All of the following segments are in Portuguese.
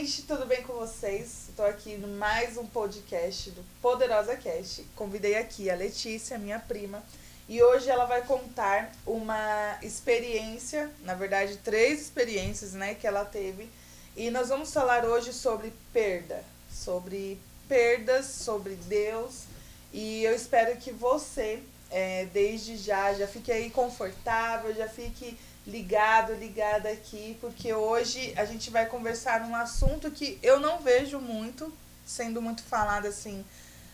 gente, tudo bem com vocês? Estou aqui no mais um podcast do Poderosa Cast. Convidei aqui a Letícia, minha prima, e hoje ela vai contar uma experiência, na verdade 3 experiências, né, que ela teve. E nós vamos falar hoje sobre sobre perdas, sobre Deus. E eu espero que você, desde já fique aí confortável, já fique ligada aqui, porque hoje a gente vai conversar num assunto que eu não vejo muito, sendo muito falado assim,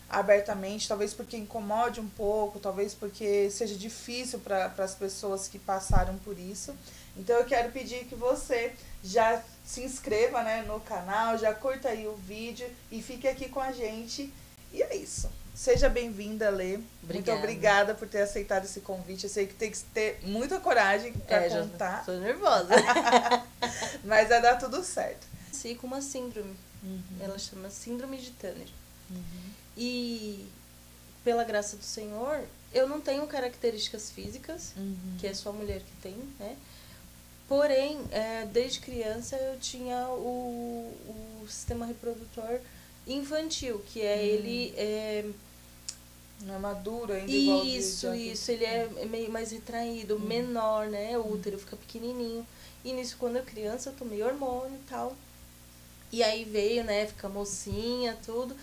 abertamente, talvez porque incomode um pouco, talvez porque seja difícil para as pessoas que passaram por isso. Então eu quero pedir que você já se inscreva, né, no canal, já curta aí o vídeo e fique aqui com a gente. E é isso. Seja bem-vinda, Lê. Muito obrigada por ter aceitado esse convite. Eu sei que tem que ter muita coragem para contar. Já tô nervosa. Mas vai dar tudo certo. Nasci com uma síndrome. Ela chama Síndrome de Turner. E, pela graça do Senhor, eu não tenho características físicas, que é só a mulher que tem, né? Porém, desde criança eu tinha o sistema reprodutor infantil, que é ele... Não é maduro ainda, Isso, ele é meio mais retraído, menor, né? O útero fica pequenininho. E nisso, quando eu criança, eu tomei hormônio e tal. E aí veio, né? Fica mocinha, tudo.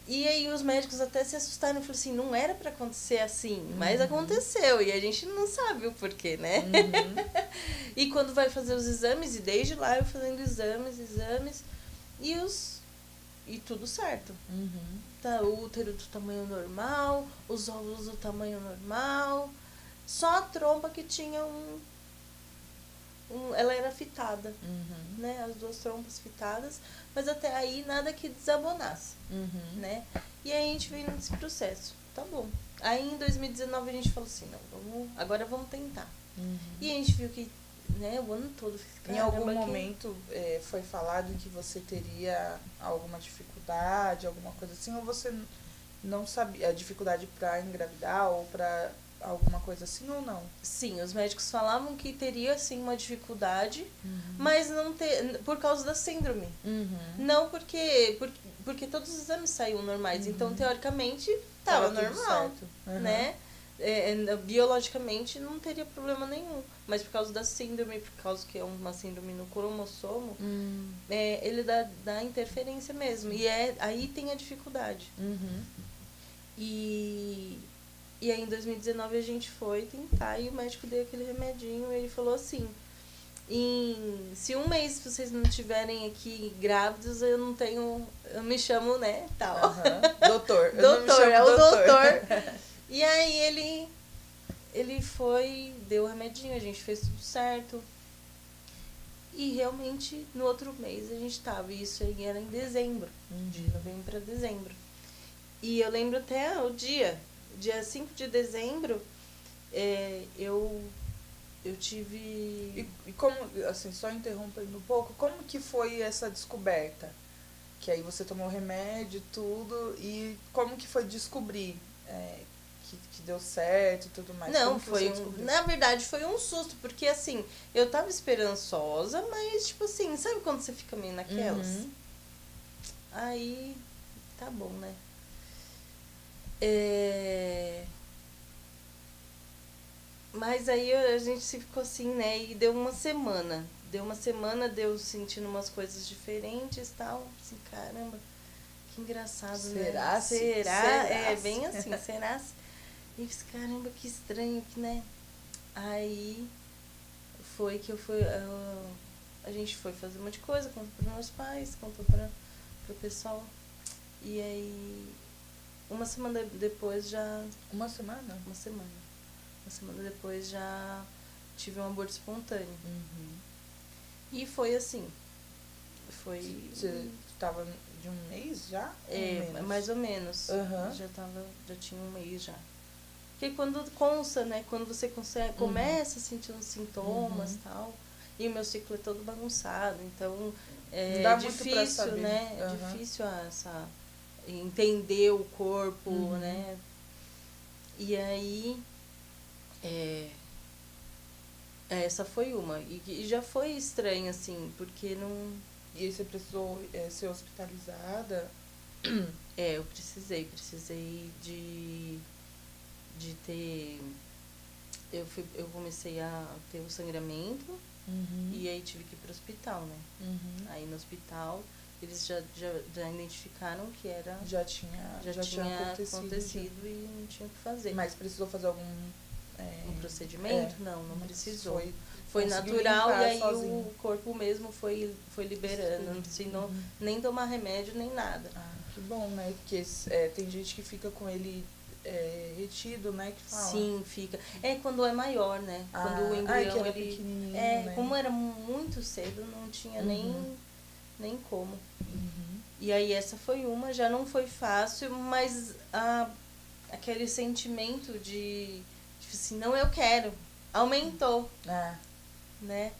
E aí os médicos até se assustaram. Eu falei assim, não era pra acontecer assim, mas aconteceu. E a gente não sabe o porquê, né? E quando vai fazer os exames, e desde lá eu fazendo exames, e tudo certo. Tá, o útero do tamanho normal, os óvulos do tamanho normal. Só a trompa que tinha ela era fitada, né? As 2 trompas fitadas, mas até aí nada que desabonasse, né? E aí a gente veio nesse processo, tá bom. Aí em 2019 a gente falou assim, não, agora vamos tentar. E a gente viu que, né, o ano todo... Em algum momento foi falado que você teria alguma dificuldade, alguma coisa assim, ou você não sabia, dificuldade para engravidar ou para alguma coisa assim ou não? Sim, os médicos falavam que teria sim uma dificuldade, mas não por causa da síndrome. Não porque todos os exames saíam normais, então teoricamente estava normal, né? Biologicamente não teria problema nenhum, mas por causa da síndrome, por causa que é uma síndrome no cromossomo, ele dá interferência mesmo, e aí tem a dificuldade. E aí em 2019 a gente foi tentar e o médico deu aquele remedinho e ele falou assim, se 1 mês vocês não estiverem aqui grávidos, eu me chamo, né, tal. Doutor. Doutor, é o doutor. E aí ele foi, deu o remedinho, a gente fez tudo certo. E realmente no outro mês a gente tava, e isso aí era em dezembro, de novembro para dezembro. E eu lembro até o dia 5 de dezembro, eu tive... E como, assim, só interrompendo um pouco, como que foi essa descoberta? Que aí você tomou remédio e tudo, e como que foi descobrir que deu certo e tudo mais? Não, na verdade foi um susto, porque assim, eu tava esperançosa, mas tipo assim, sabe quando você fica meio naquelas? Aí, tá bom, né? Mas aí a gente ficou assim, né? E deu uma semana. Deu sentindo umas coisas diferentes e tal. Assim, caramba, que engraçado, será? Né? Será? É bem assim, será? E eu disse, caramba, que estranho, né? Aí foi que a gente foi fazer um monte de coisa, contou para meus pais, contou para o pessoal. E aí... Uma semana depois já... Uma semana? Uma semana depois já tive um aborto espontâneo. E foi assim. Você estava de 1 mês já? Mais ou menos. Já tinha 1 mês já. Porque quando consta, né? Quando você começa a sentir uns sintomas e tal. E o meu ciclo é todo bagunçado. Então é difícil, né? É difícil entender o corpo, né? E aí essa foi uma. E já foi estranho, assim, porque E aí você precisou ser hospitalizada? Eu precisei de ter... Eu comecei a ter o sangramento e aí tive que ir pro hospital, né? Aí no hospital eles já identificaram que era... Já tinha acontecido e não tinha o que fazer. Mas precisou fazer algum... um procedimento? Não precisou. Foi conseguiu natural e aí sozinho. o corpo mesmo foi liberando. Não precisou nem tomar remédio, nem nada. Ah, que bom, né? Porque tem gente que fica com ele retido, né? Que fala. Sim, fica. Quando é maior, né? Quando o embrião, que era ele... pequenininho, né? Como era muito cedo, não tinha nem como. Uhum. E aí essa foi uma, já não foi fácil, mas aquele sentimento de tipo assim, não, eu quero, aumentou, né?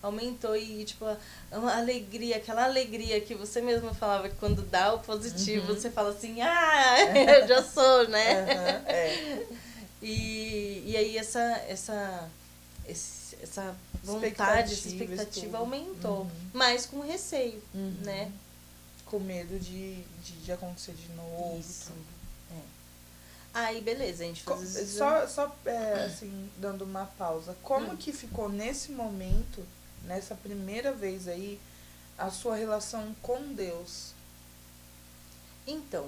Aumentou e, tipo, uma alegria, aquela alegria que você mesma falava que quando dá o positivo, você fala assim, eu já sou, né? E aí essa vontade, essa expectativa aumentou, mas com receio, né? Com medo de acontecer de novo. Isso. Aí, beleza, a gente faz isso. Só assim, dando uma pausa. Como que ficou nesse momento, nessa primeira vez aí, a sua relação com Deus? Então,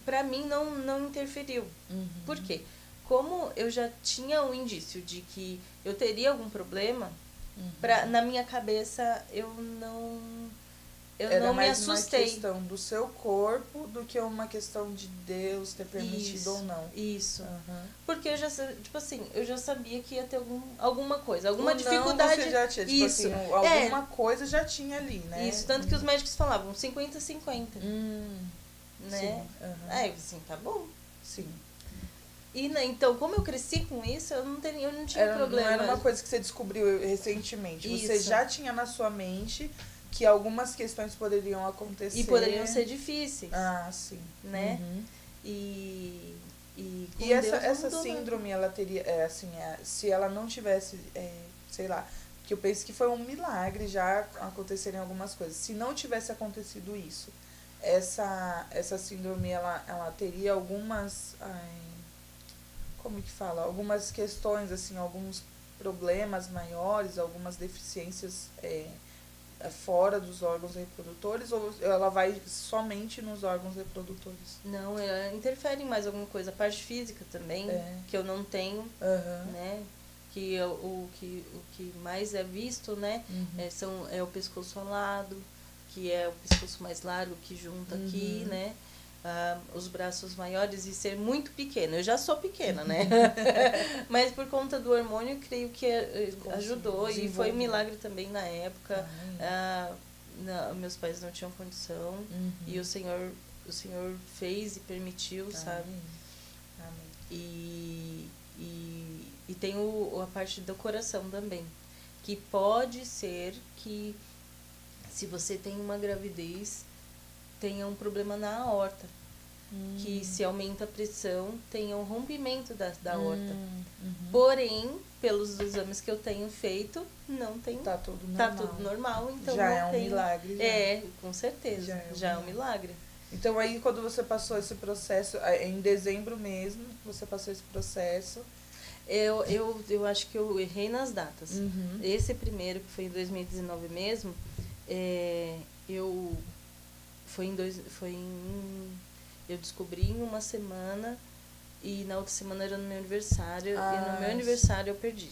pra mim não interferiu. Por quê? Como eu já tinha um indício de que eu teria algum problema, na minha cabeça eu não me assustei. Era mais uma questão do seu corpo do que uma questão de Deus ter permitido ou não. Isso. Porque eu já, tipo assim, eu já sabia que ia ter alguma coisa, alguma dificuldade. Você já tinha, tipo isso. assim, alguma coisa já tinha ali, né? Isso, tanto que os médicos falavam 50-50. Né? Sim. Aí eu assim, tá bom. Sim. E, então, como eu cresci com isso, eu não tinha problema. Não era uma coisa que você descobriu recentemente. Isso. Você já tinha na sua mente que algumas questões poderiam acontecer. E poderiam ser difíceis. Sim. Né? E essa síndrome, ela teria, se ela não tivesse, sei lá, que eu penso que foi um milagre já acontecerem algumas coisas. Se não tivesse acontecido isso, essa síndrome, ela teria algumas, como que fala? Algumas questões, assim, alguns problemas maiores, algumas deficiências fora dos órgãos reprodutores, ou ela vai somente nos órgãos reprodutores? Não, ela interfere em mais alguma coisa. A parte física também, que eu não tenho, né? Que o que mais é visto, né? É o pescoço alado, que é o pescoço mais largo que junta aqui, né? Os braços maiores e ser muito pequena. Eu já sou pequena, né? Mas por conta do hormônio, creio que ajudou. E foi um milagre também na época. Meus pais não tinham condição. E o Senhor fez e permitiu, sabe? E tem a parte do coração também. Que pode ser que, se você tem uma gravidez, tenha um problema na aorta. Que se aumenta a pressão, tenha um rompimento da aorta. Porém, pelos exames que eu tenho feito, não tem. Tá tudo normal. Tá tudo normal, então já não é um tem. milagre. Com certeza. Já é um milagre. Então aí, quando você passou esse processo, em dezembro mesmo, você passou esse processo... Eu acho que eu errei nas datas. Esse primeiro, que foi em 2019 mesmo, eu descobri em uma semana e na outra semana era no meu aniversário. E no meu aniversário eu perdi,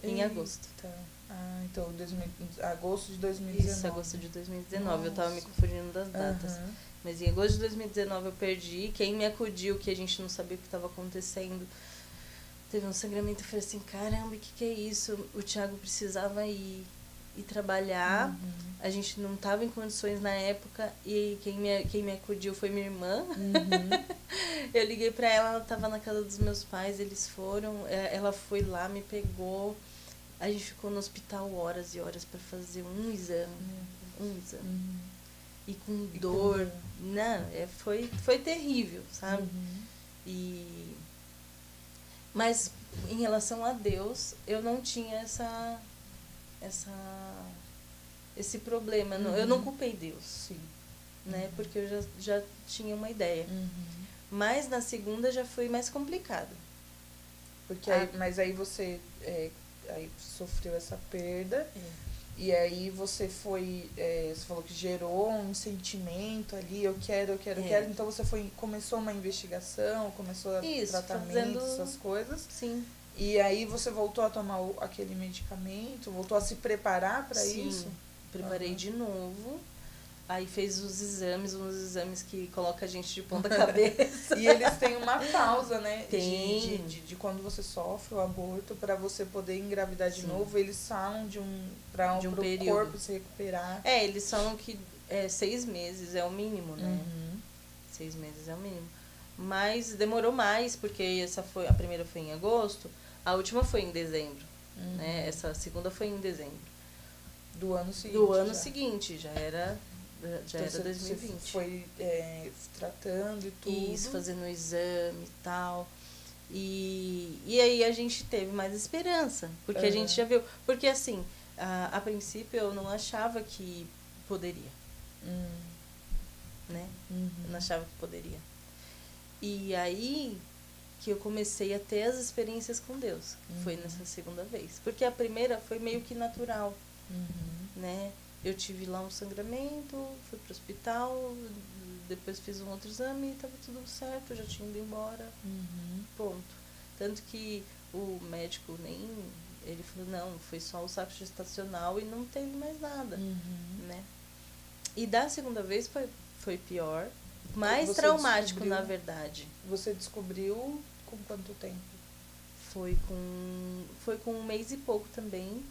em agosto. Então agosto de 2019. Isso, agosto de 2019. Eu tava me confundindo das datas. Mas em agosto de 2019 eu perdi. Quem me acudiu, que a gente não sabia o que estava acontecendo, teve um sangramento. Eu falei assim, caramba, o que é isso? O Thiago precisava ir trabalhar. A gente não estava em condições na época e quem me acudiu foi minha irmã. Eu liguei para ela estava na casa dos meus pais, eles foram, ela foi lá, me pegou. A gente ficou no hospital horas e horas para fazer um exame. E com dor. Não, foi terrível, sabe? Mas em relação a Deus, eu não tinha esse problema. Eu não culpei Deus, Sim. né? Porque eu já tinha uma ideia. Mas na segunda já foi mais complicado. Porque mas aí você aí sofreu essa perda. E aí você foi, você falou que gerou um sentimento ali, eu quero. Então você começou uma investigação, começou tratamento, essas coisas. Sim. E aí você voltou a tomar aquele medicamento, voltou a se preparar para isso? Sim, preparei de novo. Aí fez uns exames que coloca a gente de ponta cabeça. E eles têm uma pausa, né? Tem. De quando você sofre o aborto, para você poder engravidar de novo, eles falam de um período. Corpo se recuperar. Eles falam que 6 meses é o mínimo, né? 6 meses é o mínimo. Mas demorou mais, porque a primeira foi em agosto, a última foi em dezembro. Né? Essa segunda foi em dezembro. Do ano seguinte. Do ano seguinte, já era então, era 2020. Você foi tratando e tudo. Isso, fazendo o exame e tal. E aí a gente teve mais esperança. Porque a gente já viu. Porque assim, a princípio eu não achava que poderia. Né? Eu não achava que poderia. E aí que eu comecei a ter as experiências com Deus. Foi nessa segunda vez. Porque a primeira foi meio que natural. Né? Eu tive lá um sangramento, fui pro hospital, depois fiz um outro exame e estava tudo certo, eu já tinha ido embora. Ponto. Tanto que o médico ele falou, não, foi só o saco gestacional e não teve mais nada. Né? E da segunda vez foi pior, mais traumático, na verdade. Você descobriu com quanto tempo? Foi com 1 mês e pouco também.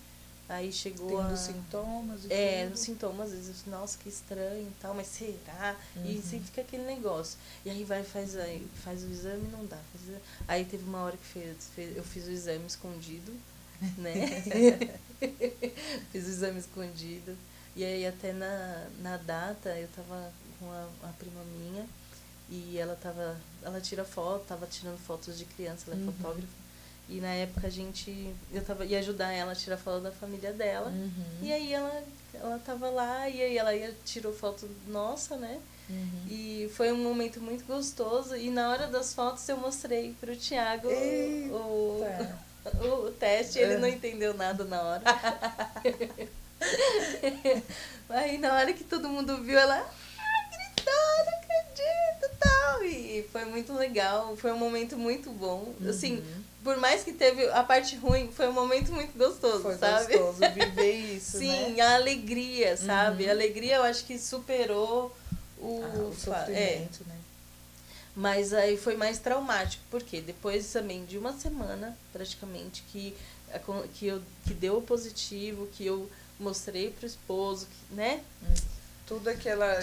Aí chegou Tendo sintomas e tudo. Os sintomas, às vezes, nossa, que estranho e tal, mas será? E sempre fica aquele negócio. E aí faz o exame, não dá. Aí teve uma hora que eu fiz o exame escondido, né? Fiz o exame escondido. E aí até na data, eu tava com a prima minha, e ela tira foto, tava tirando fotos de criança, ela é fotógrafa. E na época eu ia ajudar ela a tirar foto da família dela. E aí ela tava lá, e aí ela tirou foto nossa, né? E foi um momento muito gostoso. E na hora das fotos eu mostrei pro Thiago o teste. Ele não entendeu nada na hora. Aí na hora que todo mundo viu, ela gritou, não acredito, tal. E foi muito legal, foi um momento muito bom. Assim, por mais que teve a parte ruim, foi um momento muito gostoso, sabe? Foi gostoso viver isso, Sim, né? a alegria, sabe? A alegria eu acho que superou o sofrimento, né? Mas aí foi mais traumático, porque depois também de uma semana, praticamente, que deu positivo, que eu mostrei pro esposo, né? Tudo aquela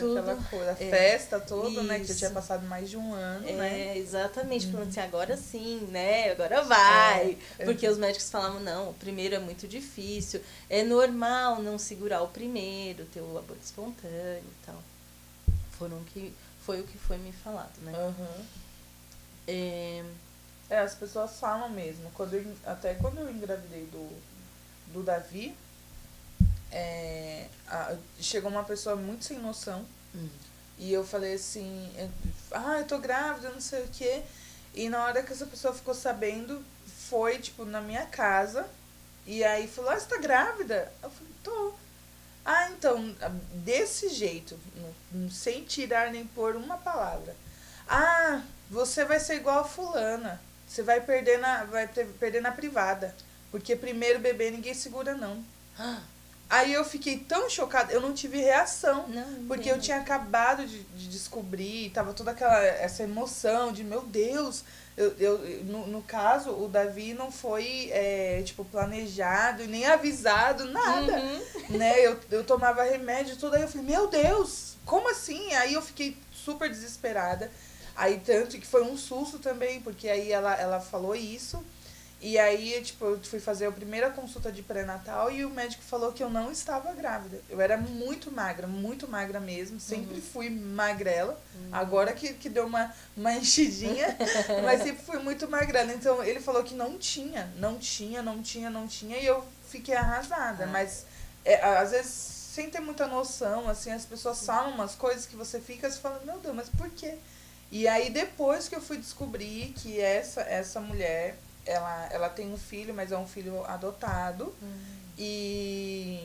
coisa, a festa toda, né? Que já tinha passado mais de um ano, né? Exatamente. Falando assim, agora sim, né? Agora vai. Porque os médicos falavam, não, o primeiro é muito difícil. É normal não segurar o primeiro, ter o aborto espontâneo e tal. Foi o que foi me falado, né? As pessoas falam mesmo. Até quando eu engravidei do Davi, chegou uma pessoa muito sem noção. E eu falei assim, eu tô grávida, não sei o quê. E na hora que essa pessoa ficou sabendo, foi, tipo, na minha casa. E aí falou, você tá grávida? Eu falei, tô. Então, desse jeito, sem tirar nem pôr uma palavra. Você vai ser igual a fulana. Você vai perder na privada. Porque primeiro bebê ninguém segura, não. Aí eu fiquei tão chocada, eu não tive reação. Porque eu tinha acabado de descobrir, tava toda essa emoção de, meu Deus. No caso, o Davi não foi, planejado e nem avisado, nada. Né? Eu tomava remédio e tudo, aí eu falei, meu Deus, como assim? Aí eu fiquei super desesperada. Aí tanto que foi um susto também, porque aí ela falou isso. E aí, eu fui fazer a primeira consulta de pré-natal e o médico falou que eu não estava grávida. Eu era muito magra mesmo. Sempre fui magrela. Agora que deu uma enchidinha, mas sempre fui muito magrela. Então, ele falou que não tinha. E eu fiquei arrasada. Mas, às vezes, sem ter muita noção, assim, as pessoas falam umas coisas que você fica se falando, meu Deus, mas por quê? E aí depois que eu fui descobrir que essa mulher, ela tem um filho, mas é um filho adotado. E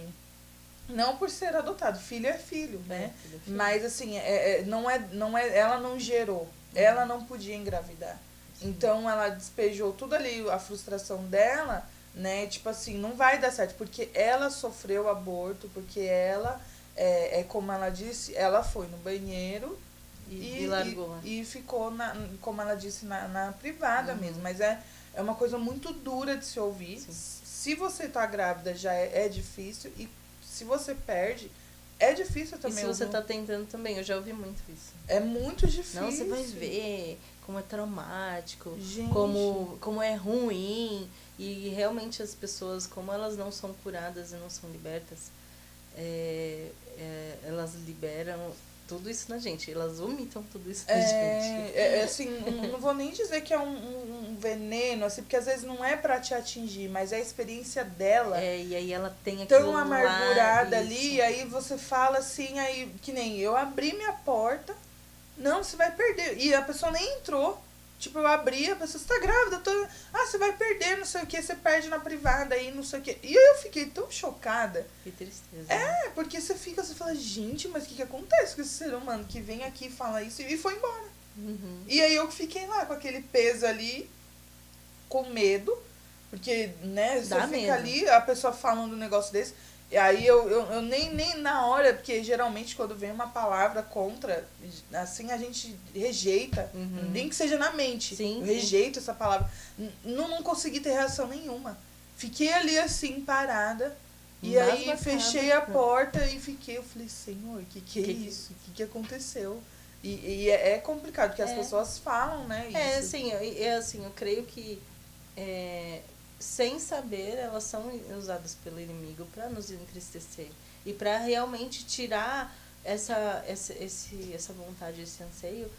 não por ser adotado, filho é filho, né? Filho é filho. Mas assim, ela não gerou, ela não podia engravidar. Sim. Então ela despejou tudo ali, a frustração dela, né? Tipo assim, não vai dar certo, porque ela sofreu aborto, porque ela, como ela disse, ela foi no banheiro E largou. e ficou, como ela disse, na privada mesmo. Mas é uma coisa muito dura de se ouvir. Sim. Se você tá grávida, já é difícil. E se você perde, é difícil também. E se você tá tentando também, eu já ouvi muito isso. É muito difícil. Não, você vai ver como é traumático, Gente. como é ruim. E realmente as pessoas, como elas não são curadas e não são libertas, elas liberam tudo isso na gente. Elas vomitam tudo isso na gente. Assim, não vou nem dizer que é um veneno, assim, porque às vezes não é pra te atingir, mas é a experiência dela. E aí ela tem aquilo tão amargurada lá, ali, e aí você fala assim, aí, que nem eu abri minha porta, não, você vai perder. E a pessoa nem entrou. Tipo, eu abri, a pessoa, você tá grávida? Você vai perder, não sei o que, você perde na privada aí, não sei o que. E eu fiquei tão chocada. Que tristeza. Né? Porque você fala, gente, mas o que acontece com esse ser humano que vem aqui e fala isso e foi embora? E aí eu fiquei lá com aquele peso ali, com medo, porque, né, você Dá fica medo. ali, a pessoa falando um negócio desse. E aí eu nem na hora, porque geralmente quando vem uma palavra contra, assim a gente rejeita, nem que seja na mente. Sim, eu rejeito essa palavra. Não consegui ter reação nenhuma. Fiquei ali assim, parada. E aí fechei a porta e fiquei, eu falei, Senhor, que é isso? O que aconteceu? E é complicado, porque as pessoas falam, né? Isso. Assim, eu creio que sem saber, elas são usadas pelo inimigo para nos entristecer e para realmente tirar essa vontade, esse anseio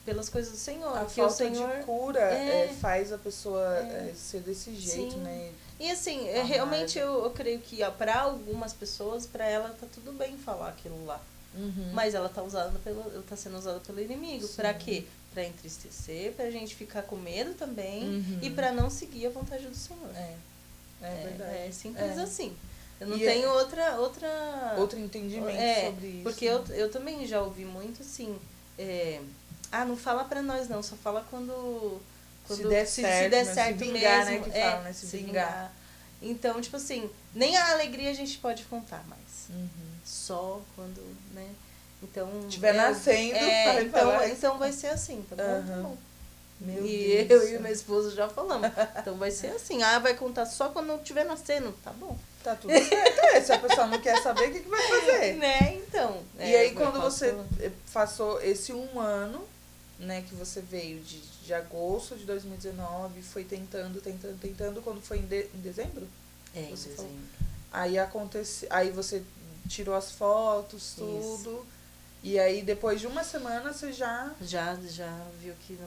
pelas coisas do Senhor. A falta de cura faz a pessoa ser desse jeito, sim. né? E assim, realmente eu creio que para algumas pessoas, para ela tá tudo bem falar aquilo lá. Mas ela tá sendo usada pelo inimigo. Para quê? Para entristecer, pra gente ficar com medo também e para não seguir a vontade do Senhor. É verdade. É simples assim. Eu não tenho outro entendimento sobre isso. Porque eu também já ouvi muito assim, não fala pra nós não, só fala quando se der certo mesmo. Vingar, né, que fala, né? Se vingar. Então, tipo assim, nem a alegria a gente pode contar mais. Só quando, né? Então, estiver nascendo, então vai ser assim, tá bom? Tá bom. Meu Deus. Eu e meu esposo já falamos. Então vai ser assim. Vai contar só quando não estiver nascendo. Tá bom. Tá tudo certo. Se a pessoa não quer saber, o que vai fazer? Né? Então. E aí quando você passou esse 1 ano, né, que você veio de agosto de 2019, foi tentando, quando foi em dezembro? Em dezembro. Aí aconteceu, aí você tirou as fotos, tudo. Isso. E aí depois de uma semana você já viu que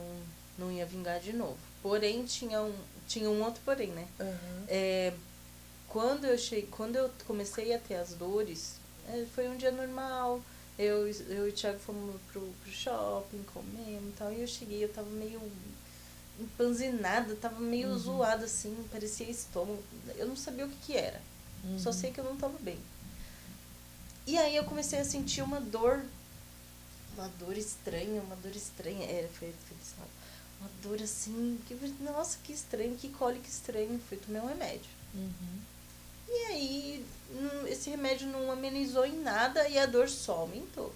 não ia vingar de novo. Porém, tinha um outro porém, né? Quando eu comecei a ter as dores, foi um dia normal. Eu e o Thiago fomos pro shopping, comemos e tal. E eu cheguei, eu tava meio empanzinada, tava meio zoada assim, parecia estômago. Eu não sabia o que era. Só sei que eu não tava bem. E aí eu comecei a sentir uma dor estranha. Foi desse lado. Uma dor assim, nossa, que estranho, que cólica estranho. Fui tomar um remédio. E aí, esse remédio não amenizou em nada e a dor só aumentou.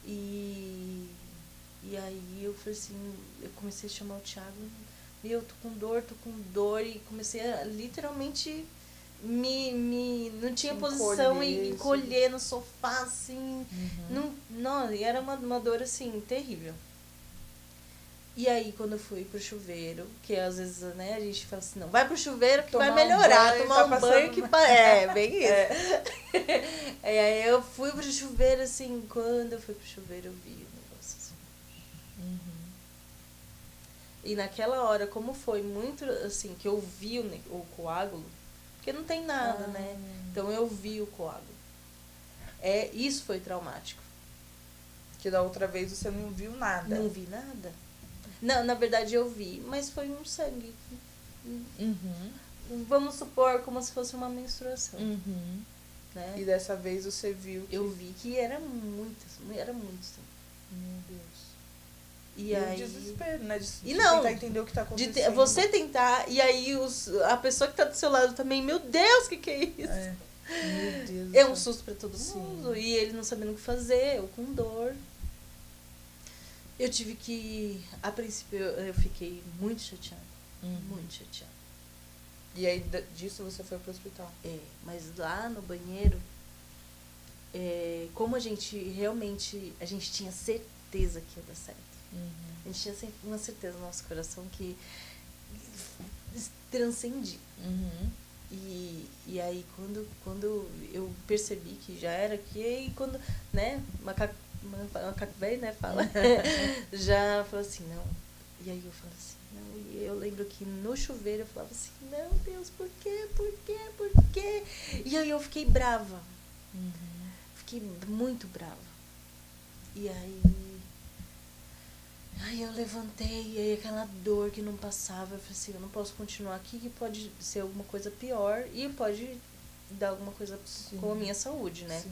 E aí eu falei assim, eu comecei a chamar o Thiago, eu tô com dor, e comecei a literalmente não tinha posição e encolher no sofá, assim. Não, e era uma dor assim, terrível. E aí, quando eu fui pro chuveiro, que às vezes, né, a gente fala assim, não, vai pro chuveiro que vai melhorar, tomar um banho que... bem isso. E aí eu fui pro chuveiro, assim, quando eu fui pro chuveiro, eu vi o negócio assim. E naquela hora, como foi muito, assim, que eu vi o coágulo, Porque não tem nada, né? Então eu vi o coágulo. Isso foi traumático. Que da outra vez você não viu nada. Não vi nada. Não, na verdade eu vi, mas foi um sangue. Vamos supor como se fosse uma menstruação. Né? E dessa vez você viu que... Eu vi que era muito sangue. Meu Deus. E aí... o desespero, né? De não, tentar entender o que tá acontecendo. Você tentar, e aí a pessoa que tá do seu lado também, meu Deus, que é isso? Meu Deus. É um susto pra todo mundo. E ele não sabendo o que fazer, eu com dor. Eu tive que... A princípio, eu fiquei muito chateada. Muito chateada. E aí, disso você foi pro hospital? Mas lá no banheiro, como a gente realmente... A gente tinha certeza que ia dar certo. A gente tinha sempre uma certeza no nosso coração que transcendia. E aí, quando eu percebi que já era que... Aí, quando, né, macaco velho, né, fala. Já falou assim, não. E aí eu falei assim, não. E eu lembro que no chuveiro eu falava assim, não, Deus, por quê? Por quê? Por quê? E aí eu fiquei brava. Fiquei muito brava. E aí eu levantei, e aí aquela dor que não passava, eu falei assim, eu não posso continuar aqui, que pode ser alguma coisa pior e pode dar alguma coisa com a minha saúde, né? Sim.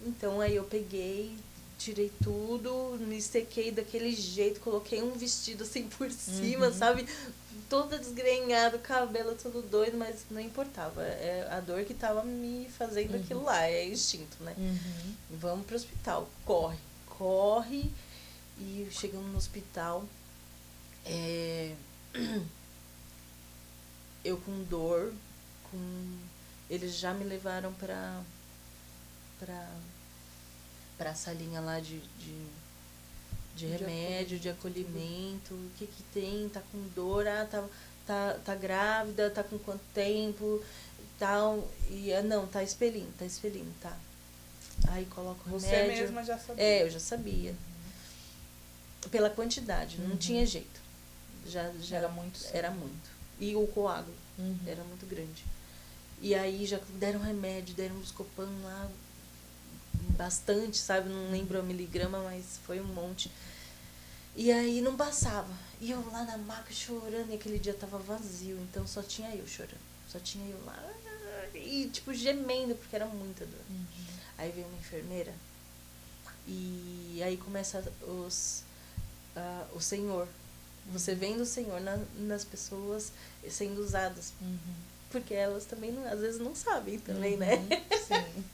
Então aí eu peguei, tirei tudo, me sequei daquele jeito, coloquei um vestido assim por cima, sabe? Toda desgrenhada, o cabelo todo doido, mas não importava. É a dor que tava me fazendo aquilo lá, é instinto, né? Vamos pro hospital, corre. E chegamos no hospital, eu com dor, eles já me levaram pra salinha lá de remédio, de acolhimento. O que tem? Tá com dor? Tá grávida? Tá com quanto tempo? Tal. E não, tá expelindo, tá. Aí coloca o remédio. Você mesma já sabia? Eu já sabia. Pela quantidade, não tinha jeito. Já era muito. Era muito. E o coágulo era muito grande. E aí já deram remédio, deram Buscopan lá, bastante, sabe? Não lembro a miligrama, mas foi um monte. E aí não passava. E eu lá na maca chorando, e aquele dia tava vazio, então só tinha eu chorando. Só tinha eu lá, e tipo gemendo, porque era muita dor. Aí veio uma enfermeira, e aí começa o Senhor. Você vendo o Senhor nas pessoas sendo usadas. Porque elas também, às vezes, não sabem também, né? Sim.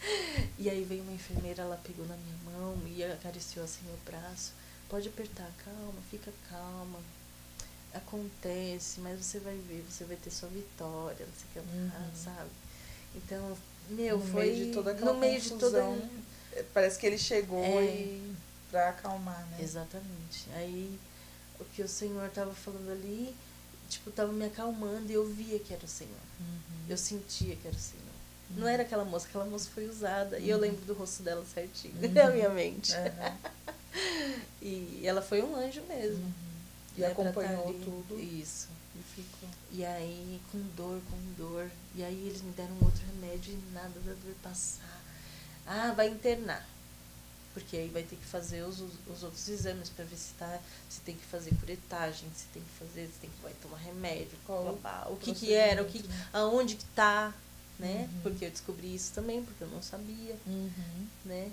E aí veio uma enfermeira, ela pegou na minha mão e acariciou assim meu braço. Pode apertar, calma, fica calma. Acontece, mas você vai ver, você vai ter sua vitória, não sei o que lá, sabe? Então, foi... Meio de toda aquela confusão, parece que ele chegou pra acalmar, né? Exatamente. Aí, o que o Senhor tava falando ali, tipo, tava me acalmando e eu via que era o Senhor. Eu sentia que era o Senhor. Não era aquela moça foi usada. E eu lembro do rosto dela certinho, na minha mente. E ela foi um anjo mesmo. E acompanhou tudo. Isso. E ficou. E aí, com dor. E aí eles me deram outro remédio e nada da dor passar. Vai internar. Porque aí vai ter que fazer os outros exames para ver se tem que fazer curetagem, se vai tomar remédio, o que era, aonde que tá, né? Porque eu descobri isso também, porque eu não sabia, né?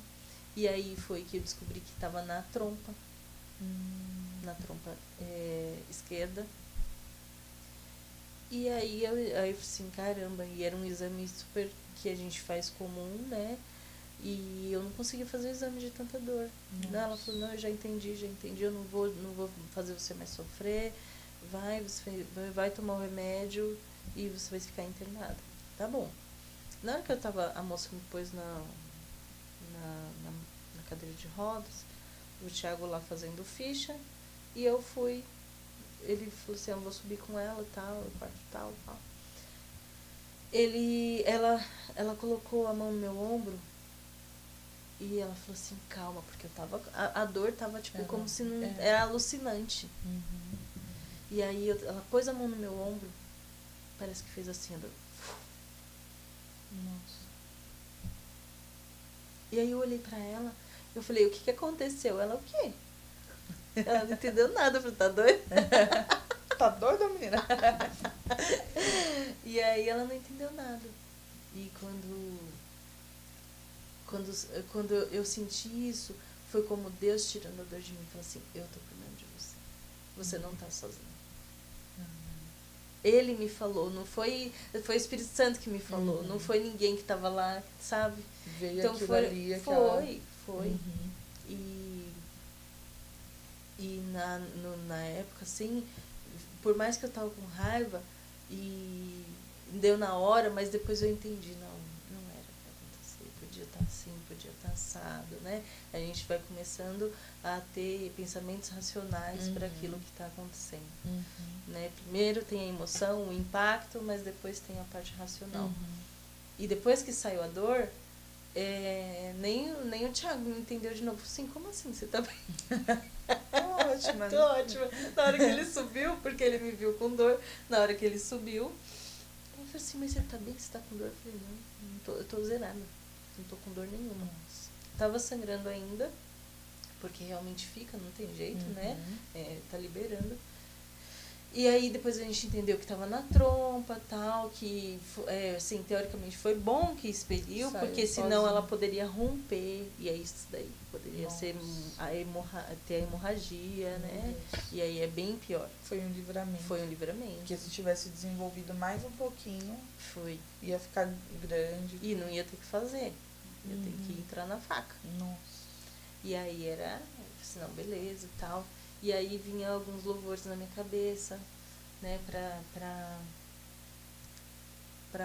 E aí foi que eu descobri que estava na trompa, esquerda. E aí eu falei assim, caramba, e era um exame super que a gente faz comum, né? E eu não consegui fazer o exame de tanta dor. Não, ela falou, não, eu já entendi, eu não vou fazer você mais sofrer, você vai tomar o remédio e você vai ficar internada. Tá bom. Na hora que a moça me pôs na cadeira de rodas, o Thiago lá fazendo ficha, e eu fui, ele falou assim, eu vou subir com ela, tal, o quarto tal. Ela colocou a mão no meu ombro, e ela falou assim, calma, porque eu tava... A dor tava, tipo, como se não... Era alucinante. E aí ela pôs a mão no meu ombro, parece que fez assim, Nossa. E aí eu olhei pra ela, eu falei, o que que aconteceu? Ela, o quê? Ela não entendeu nada, eu falei, tá doida? Tá doida, menina? E aí ela não entendeu nada. E quando eu senti isso, foi como Deus tirando a dor de mim. Falou assim, eu tô cuidando de você. Você não tá sozinha. Ele me falou, não foi o Espírito Santo que me falou, não foi ninguém que tava lá, sabe? Veio Então aquilo foi, ali, aquela... foi. E na época, assim, por mais que eu tava com raiva, e deu na hora, mas depois eu entendi, não era pra acontecer, podia estar assim, podia estar assado, né? A gente vai começando a ter pensamentos racionais para aquilo que está acontecendo. Né? Primeiro tem a emoção, o impacto, mas depois tem a parte racional. E depois que saiu a dor, nem o Thiago me entendeu de novo. Assim, como assim? Você tá bem? Tô ótima. Tô ótima. Na hora que ele subiu, porque ele me viu com dor, na hora que ele subiu, ele falou assim, mas você tá bem? Você tá com dor? Eu falei, não tô, eu tô zerada. Não tô com dor nenhuma. Tava sangrando ainda, porque realmente fica, não tem jeito, né? Tá liberando. E aí depois a gente entendeu que estava na trompa, tal, que assim, teoricamente foi bom que expeliu, saiu porque senão sozinho. ela poderia romper, e aí isso daí poderia ser ter a hemorragia, né? Deus. E aí é bem pior. Foi um livramento. Foi um livramento. Porque se tivesse desenvolvido mais um pouquinho, Foi. ia ficar grande. E não ia ter que fazer. Ia ter que entrar na faca. Nossa. E aí era, assim, não, beleza e tal. E aí vinha alguns louvores na minha cabeça, né, pra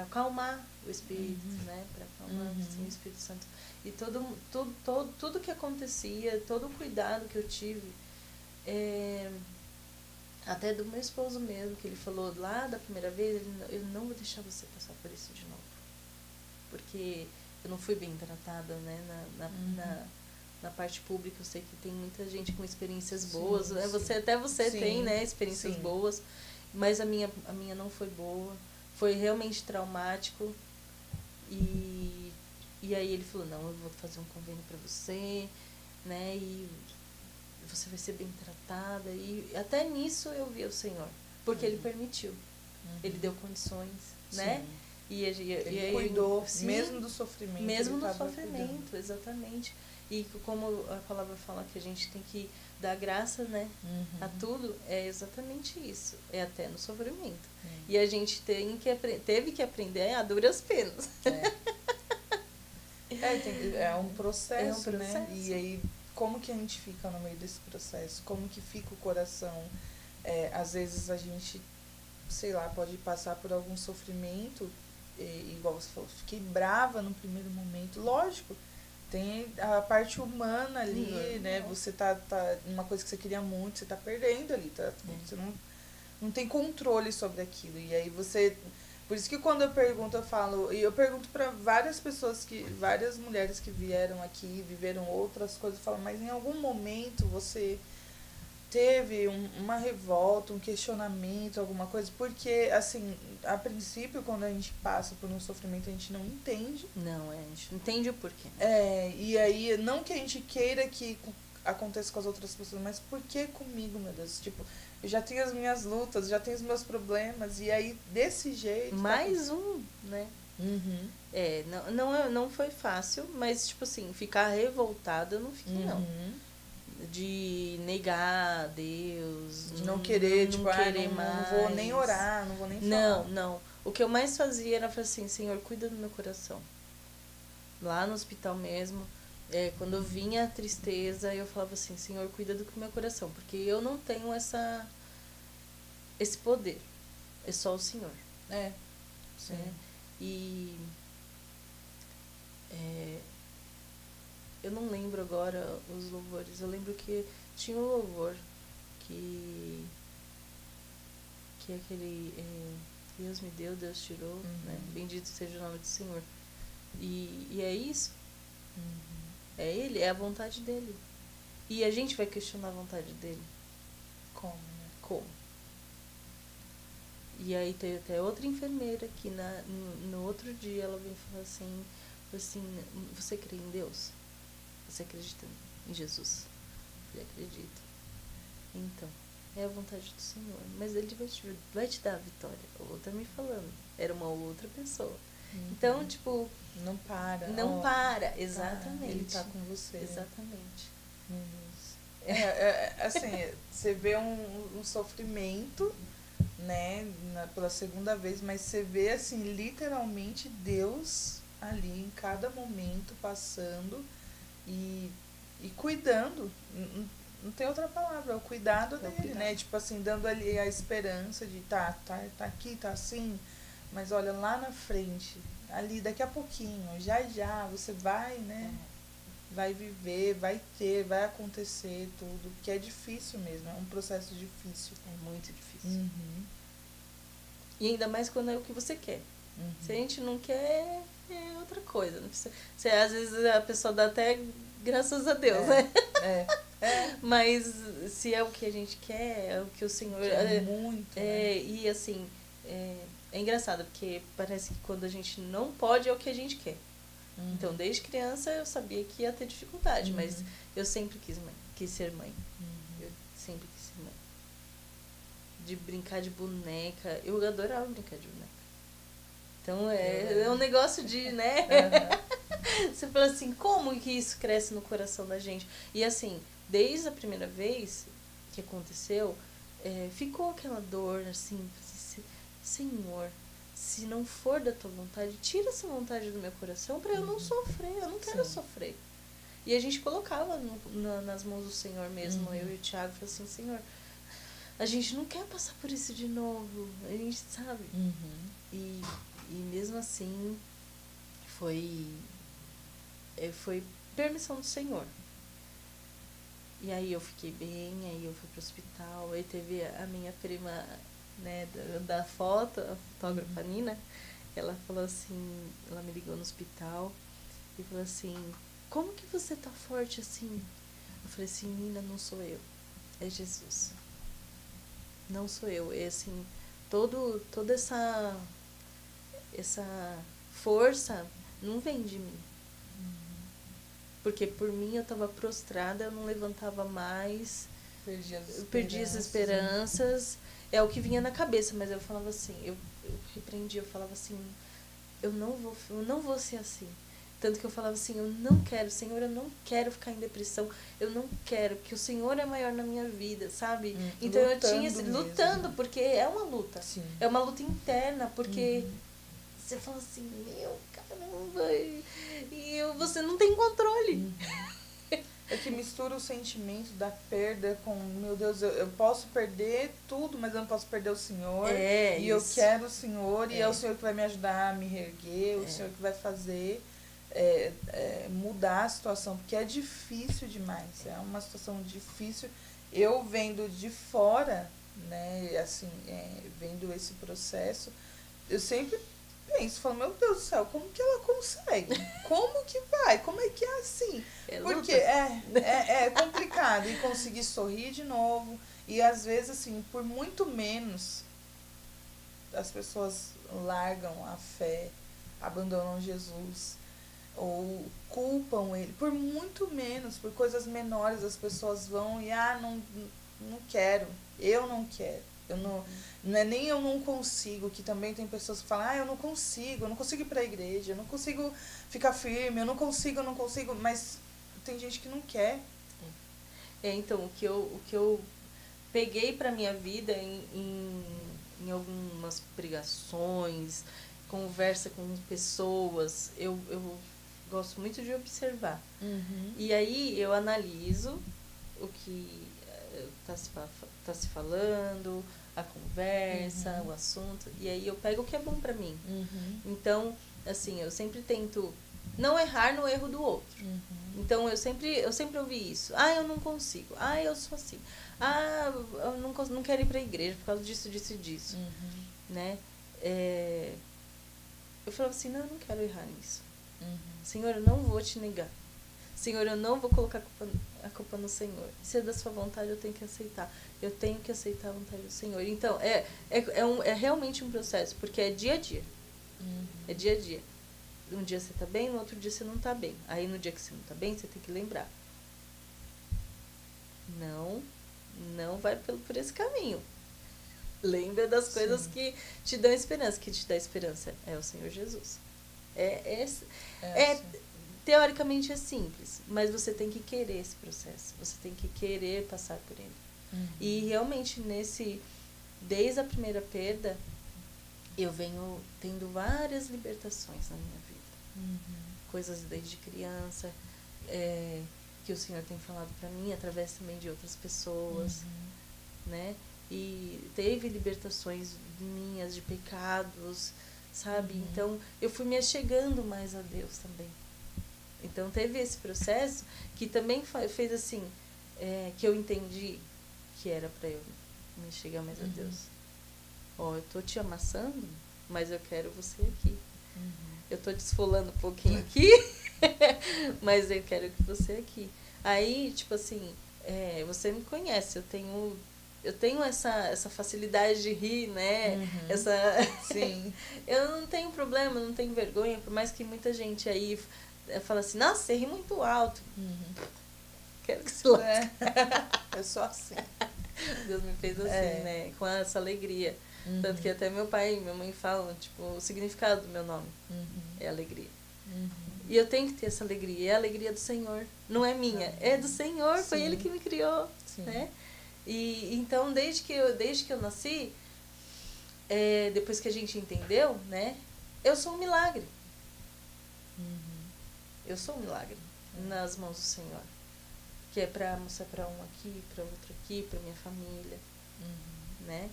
acalmar o Espírito, né, pra acalmar assim, o Espírito Santo. E tudo que acontecia, todo o cuidado que eu tive, até do meu esposo mesmo, que ele falou lá da primeira vez, eu não vou deixar você passar por isso de novo. Porque eu não fui bem tratada, né, na parte pública. Eu sei que tem muita gente com experiências boas, né? Você tem, né, experiências boas, mas a minha não foi boa, foi realmente traumático. E aí ele falou, não, eu vou fazer um convênio para você, né, e você vai ser bem tratada. E até nisso eu vi o Senhor, porque ele permitiu, ele deu condições, né? E ele cuidou, mesmo do sofrimento. Mesmo do sofrimento, exatamente. E como a palavra fala que a gente tem que dar graça, né, a tudo, é exatamente isso. É até no sofrimento. E a gente teve que aprender a duras penas. É um processo, né? processo. E aí, como que a gente fica no meio desse processo? Como que fica o coração? Às vezes a gente, sei lá, pode passar por algum sofrimento, igual você falou, fiquei brava no primeiro momento. Lógico, tem a parte humana ali, né? Você tá uma coisa que você queria muito, você tá perdendo ali, tá? Você não tem controle sobre aquilo. E aí você... Por isso que quando eu pergunto, eu falo... E eu pergunto para várias pessoas, várias mulheres que vieram aqui, viveram outras coisas, eu falo, mas em algum momento você teve uma revolta, um questionamento, alguma coisa? Porque, assim, a princípio, quando a gente passa por um sofrimento, a gente não entende. Não, a gente não entende o porquê. E aí, não que a gente queira que aconteça com as outras pessoas, mas por que comigo, meu Deus? Tipo, eu já tenho as minhas lutas, já tenho os meus problemas, e aí, desse jeito... Mais né? Não foi fácil, mas, tipo assim, ficar revoltada eu não fiquei, não. De negar a Deus, de não querer, não tipo, querer mais. Não vou nem orar, não vou nem falar. Não. O que eu mais fazia era falar assim, Senhor, cuida do meu coração. Lá no hospital mesmo, quando eu vinha a tristeza, eu falava assim, Senhor, cuida do meu coração, porque eu não tenho esse poder. É só o Senhor. Sim. E eu não lembro agora os louvores. Eu lembro que tinha um louvor que é aquele Deus me deu, Deus tirou, né? Bendito seja o nome do Senhor. E é isso. É Ele, é a vontade dele. E a gente vai questionar a vontade dele. Como, né? Como? E aí teve até outra enfermeira que no outro dia ela veio falar assim, você crê em Deus? Você acredita em Jesus? Eu acredito. Então, é a vontade do Senhor. Mas Ele vai te dar a vitória. Outra me falando. Era uma outra pessoa. Então, tipo... Não para. Não para, exatamente. Ele tá com você. Exatamente. Assim, você vê um sofrimento, né, pela segunda vez, mas você vê, assim, literalmente Deus ali em cada momento passando e cuidando. Não tem outra palavra, é o cuidado dele, né? Tipo assim, dando ali a esperança de tá aqui, tá assim, mas olha, lá na frente, ali daqui a pouquinho, já, você vai, né? Vai viver, vai acontecer tudo, que é difícil mesmo, é um processo difícil. É muito difícil. E ainda mais quando é o que você quer. Se a gente não quer, é outra coisa. Não precisa, às vezes a pessoa dá até graças a Deus, né? Mas se é o que a gente quer, é o que o Senhor... É muito, né? E assim, é engraçado, porque parece que quando a gente não pode, é o que a gente quer. Então, desde criança, eu sabia que ia ter dificuldade, mas eu sempre quis ser mãe. Eu sempre quis ser mãe. De brincar de boneca. Eu adorava brincar de boneca. Então, é um negócio de, né? Você fala assim, como que isso cresce no coração da gente? E assim, desde a primeira vez que aconteceu, ficou aquela dor, assim, Senhor, se não for da tua vontade, tira essa vontade do meu coração para eu não sofrer, eu não quero sofrer. E a gente colocava nas mãos do Senhor mesmo, eu e o Thiago, falou assim, Senhor, a gente não quer passar por isso de novo, a gente sabe. E mesmo assim, foi permissão do Senhor. E aí eu fiquei bem, aí eu fui pro hospital, aí teve a minha prima, né, da foto, a fotógrafa Nina, ela falou assim, ela me ligou no hospital e falou assim, como que você tá forte assim? Eu falei assim, Nina, não sou eu, é Jesus. Não sou eu, é assim, toda essa força não vem de mim. Porque por mim eu tava prostrada, eu não levantava mais, perdi as esperanças. É o que vinha na cabeça, mas eu falava assim, eu repreendia, eu falava assim, eu não vou ser assim. Tanto que eu falava assim, eu não quero, Senhor, eu não quero ficar em depressão, eu não quero, porque o Senhor é maior na minha vida, sabe? Então eu tinha lutando, porque é uma luta. Sim. É uma luta interna, porque você fala assim, meu, caramba, e você não tem controle. É que mistura o sentimento da perda com, meu Deus, eu posso perder tudo, mas eu não posso perder o Senhor. E eu quero o Senhor, e é o Senhor que vai me ajudar a me reerguer, o Senhor que vai fazer mudar a situação, porque é difícil demais, é uma situação difícil. Eu vendo de fora, né, assim, vendo esse processo, eu sempre penso, falo, meu Deus do céu, como que ela consegue? Como que vai? Como é que é assim? Porque é complicado. E conseguir sorrir de novo. E às vezes, assim, por muito menos, as pessoas largam a fé, abandonam Jesus, ou culpam ele. Por muito menos, por coisas menores, as pessoas vão e, não quero, eu não quero. Não é nem eu não consigo, que também tem pessoas que falam, eu não consigo ir pra igreja, eu não consigo ficar firme, eu não consigo, mas tem gente que não quer. Então, o que eu peguei pra minha vida em algumas pregações, conversa com pessoas, eu gosto muito de observar. E aí eu analiso o que tá se falando, a conversa, o assunto, e aí eu pego o que é bom pra mim. Então, assim, eu sempre tento não errar no erro do outro. Então, eu sempre ouvi isso. Eu não consigo. Eu sou assim. Eu não quero ir pra igreja por causa disso, disso. Né? Eu falava assim, não, eu não quero errar nisso. Senhor, eu não vou te negar. Senhor, eu não vou colocar a culpa no Senhor. Se é da sua vontade, eu tenho que aceitar. Eu tenho que aceitar a vontade do Senhor. Então, é realmente um processo, porque é dia a dia. É dia a dia. Um dia você tá bem, no outro dia você não tá bem. Aí no dia que você não tá bem, você tem que lembrar. Não vai por esse caminho. Lembra das coisas que te dão esperança. Que te dá esperança é o Senhor Jesus. Teoricamente é simples, mas você tem que querer esse processo. Você tem que querer passar por ele. E realmente desde a primeira perda, eu venho tendo várias libertações na minha vida. Coisas desde criança, que o Senhor tem falado para mim, através também de outras pessoas, né? E teve libertações minhas de pecados, sabe? Então, eu fui me achegando mais a Deus também. Então, teve esse processo que também fez assim, que eu entendi que era para eu me chegar mais a Deus. Eu tô te amassando, mas eu quero você aqui. Eu tô desfolando um pouquinho aqui, mas eu quero que você aqui. Aí, tipo assim, você me conhece, eu tenho essa facilidade de rir, né? Sim. Eu não tenho problema, não tenho vergonha, por mais que muita gente aí fala assim, nossa, você ri muito alto. Quero que se lasque. Eu sou assim. Deus me fez assim, né? Com essa alegria. Tanto que até meu pai e minha mãe falam, tipo, o significado do meu nome é alegria. E eu tenho que ter essa alegria. É a alegria do Senhor. Não é minha, é do Senhor. Sim. Foi Ele que me criou. Sim. Né? E então, desde que eu nasci, depois que a gente entendeu, né? Eu sou um milagre. Eu sou um milagre nas mãos do Senhor. Que é para mostrar para um aqui, para outro aqui, para minha família. Né?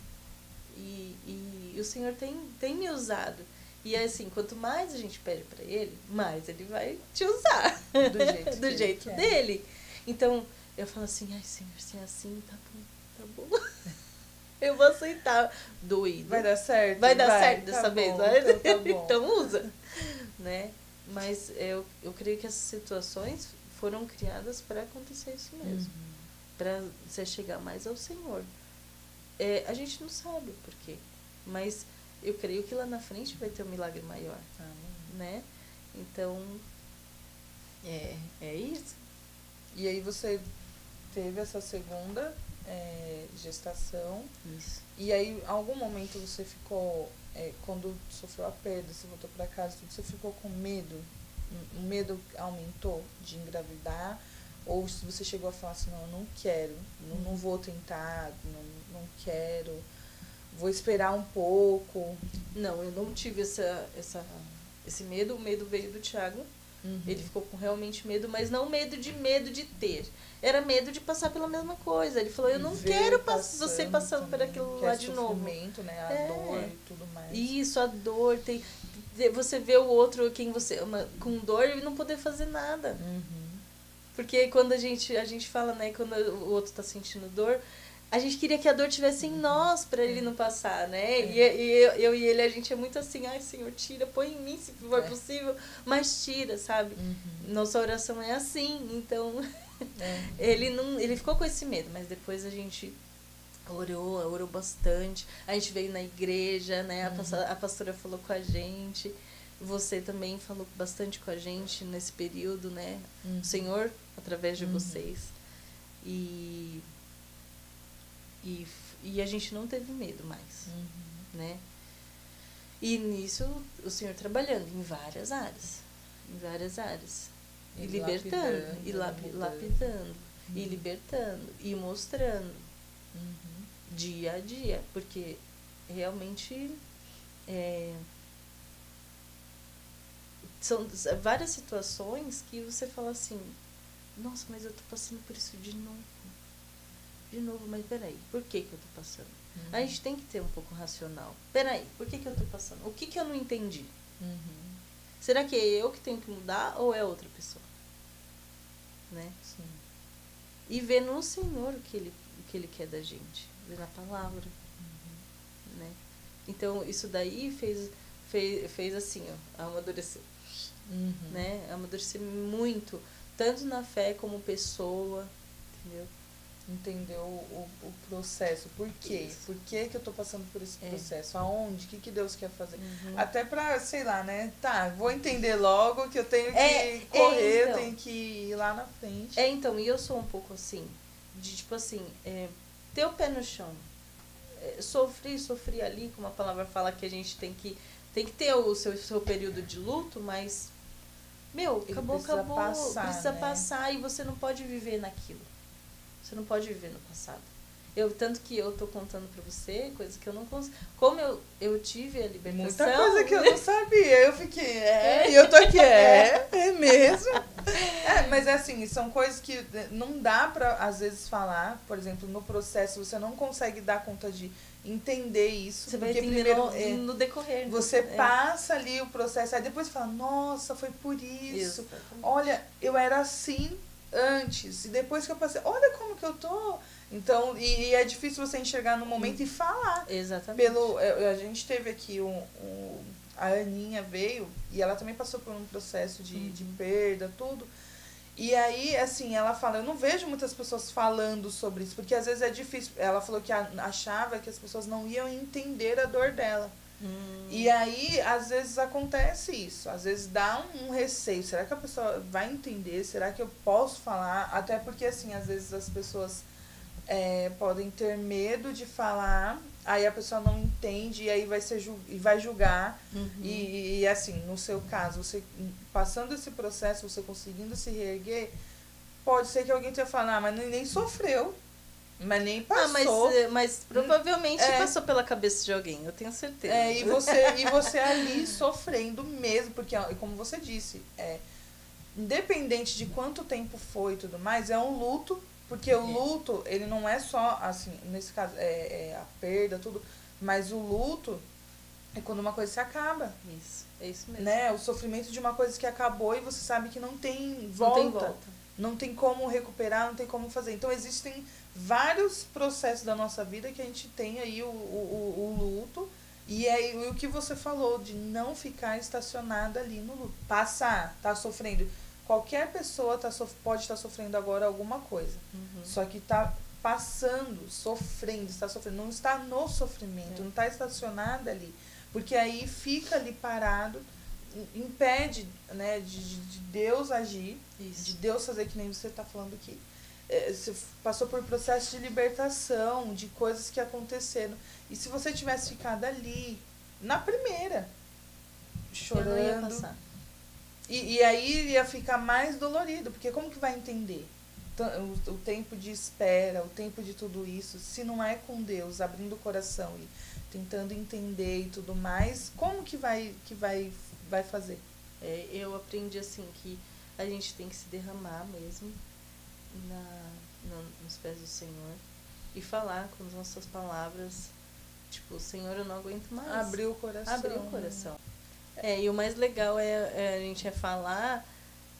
E o Senhor tem me usado. E assim, quanto mais a gente pede para Ele, mais Ele vai te usar. Do jeito dele. Então, eu falo assim, ai Senhor, se é assim, tá bom. Eu vou aceitar. Doído. Vai dar certo. Vai dar certo dessa vez. Então, tá bom. Então usa. Né? Mas eu creio que essas situações foram criadas para acontecer isso mesmo. Para você chegar mais ao Senhor. A gente não sabe o porquê, mas eu creio que lá na frente vai ter um milagre maior. Né? Então, é isso. E aí você teve essa segunda gestação. Isso. E aí, em algum momento você ficou, quando sofreu a perda, você voltou para casa, você ficou com medo? O medo aumentou de engravidar? Ou se você chegou a falar assim, não, eu não quero, não vou tentar, não quero, vou esperar um pouco? Não, eu não tive esse medo. O medo veio do Thiago. Ele ficou com realmente medo, mas não medo de ter. Era medo de passar pela mesma coisa. Ele falou, eu não quero você passando por aquilo lá de novo. Né? A dor e tudo mais. Isso, a dor. Você vê o outro, quem você ama, com dor e não poder fazer nada. Porque quando a gente fala, né, quando o outro tá sentindo dor, a gente queria que a dor tivesse em nós para ele não passar, né? E eu e ele, a gente é muito assim, ai Senhor, tira, põe em mim se for possível, mas tira, sabe? Nossa oração é assim, então ele ficou com esse medo, mas depois a gente orou bastante, a gente veio na igreja, né? A pastora falou com a gente. Você também falou bastante com a gente nesse período, né? O Senhor, através de vocês. E a gente não teve medo mais, né? E nisso, o Senhor trabalhando em várias áreas. E libertando, e lapidando, e libertando, e mostrando. Dia a dia. Porque realmente... são várias situações que você fala assim, nossa, mas eu tô passando por isso de novo, mas peraí, por que eu tô passando? A gente tem que ter um pouco racional. Peraí, por que eu tô passando? O que eu não entendi? Será que é eu que tenho que mudar ou é outra pessoa? Né? Sim. E ver no Senhor o que ele quer da gente, ver na palavra. Né? Então, isso daí fez assim, ó, amadurecer. Né? Amadurecer muito. tanto na fé como pessoa, entendeu? Entender o processo. Por quê? Isso. Por que que eu tô passando por esse processo? Aonde? O que que Deus quer fazer? Até pra, sei lá, né? Tá, vou entender logo que eu tenho que correr, eu tenho que ir lá na frente. Então, e eu sou um pouco assim, de tipo assim, ter o pé no chão. Sofri ali, como a palavra fala que a gente tem que ter o seu período de luto, mas, acabou, precisa passar e você não pode viver naquilo. Você não pode viver no passado. Tanto que eu tô contando pra você, coisa que eu não consigo. Como eu tive a libertação... Muita coisa que eu não sabia. Eu fiquei, e eu tô aqui, é mesmo. Mas assim, são coisas que não dá pra, às vezes, falar. Por exemplo, no processo, você não consegue dar conta de entender isso. Você vai entender no decorrer. Você passa ali o processo, aí depois fala, nossa, foi por isso. Olha, eu era assim antes, e depois que eu passei, olha como que eu tô. Então, e é difícil você enxergar no momento e falar. Exatamente. A gente teve aqui a Aninha veio, e ela também passou por um processo de perda, tudo. E aí, assim, ela fala, eu não vejo muitas pessoas falando sobre isso, porque às vezes é difícil. Ela falou que achava que as pessoas não iam entender a dor dela. E aí, às vezes acontece isso. Às vezes dá um receio. Será que a pessoa vai entender? Será que eu posso falar? Até porque, assim, às vezes as pessoas podem ter medo de falar, aí a pessoa não entende e aí vai julgar. E assim, no seu caso, você passando esse processo, você conseguindo se reerguer, pode ser que alguém tenha falado, mas nem sofreu. Mas nem passou. Mas provavelmente passou pela cabeça de alguém, eu tenho certeza. E você ali sofrendo mesmo, porque, como você disse, independente de quanto tempo foi e tudo mais, é um luto, porque o luto, ele não é só, assim, nesse caso, a perda, tudo, mas o luto é quando uma coisa se acaba. Isso, é isso mesmo. Né? O sofrimento de uma coisa que acabou e você sabe que não tem volta. Não tem como recuperar, não tem como fazer. Então, existem vários processos da nossa vida que a gente tem aí o luto. E aí, o que você falou de não ficar estacionada ali no luto. Passar, tá sofrendo. Qualquer pessoa pode estar sofrendo agora alguma coisa. Só que tá passando, sofrendo, está sofrendo. Não está no sofrimento, não está estacionada ali. Porque aí fica ali parado, impede, né, de Deus agir, de Deus fazer que nem você está falando aqui. Você passou por processo de libertação, de coisas que aconteceram. E se você tivesse ficado ali, na primeira, chorando, eu não ia passar. E aí ia ficar mais dolorido, porque como que vai entender? O tempo de espera, o tempo de tudo isso, se não é com Deus, abrindo o coração e tentando entender e tudo mais, como que vai fazer? Eu aprendi assim que a gente tem que se derramar mesmo nos pés do Senhor e falar com as nossas palavras, tipo, Senhor, eu não aguento mais. Abrir o coração. E o mais legal a gente falar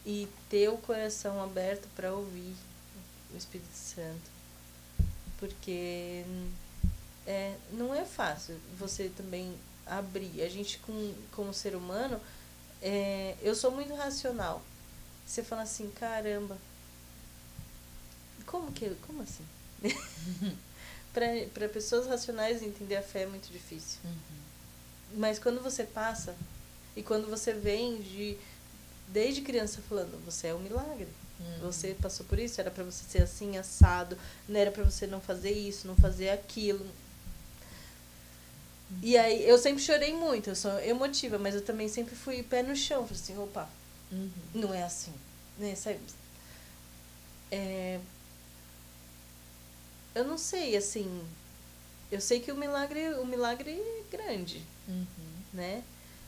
e ter o coração aberto para ouvir o Espírito Santo, porque não é fácil você também abrir. A gente, como ser humano, eu sou muito racional. Você fala assim, caramba, como assim? Para pessoas racionais entender a fé é muito difícil. Mas quando você passa e quando você vem desde criança falando, você é um milagre. Você passou por isso, era para você ser assim, assado, não era para você não fazer isso, não fazer aquilo. E aí, eu sempre chorei muito, eu sou emotiva, mas eu também sempre fui pé no chão, falei assim, opa, não é assim, né, sabe? Eu não sei, assim, eu sei que o milagre é grande, né?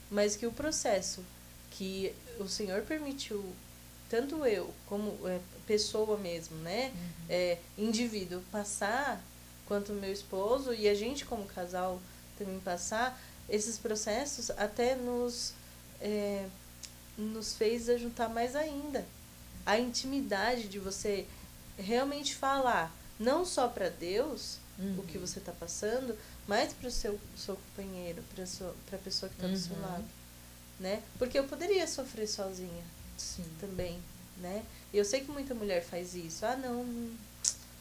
Mas que o processo que o Senhor permitiu, tanto eu como pessoa mesmo, né? Indivíduo passar, quanto meu esposo e a gente como casal também passar, esses processos até nos fez ajuntar mais ainda. A intimidade de você realmente falar, não só para Deus, o que você está passando, mas para o seu companheiro, para a pessoa que está do seu lado. Né? Porque eu poderia sofrer sozinha também. né? E eu sei que muita mulher faz isso. Ah, não,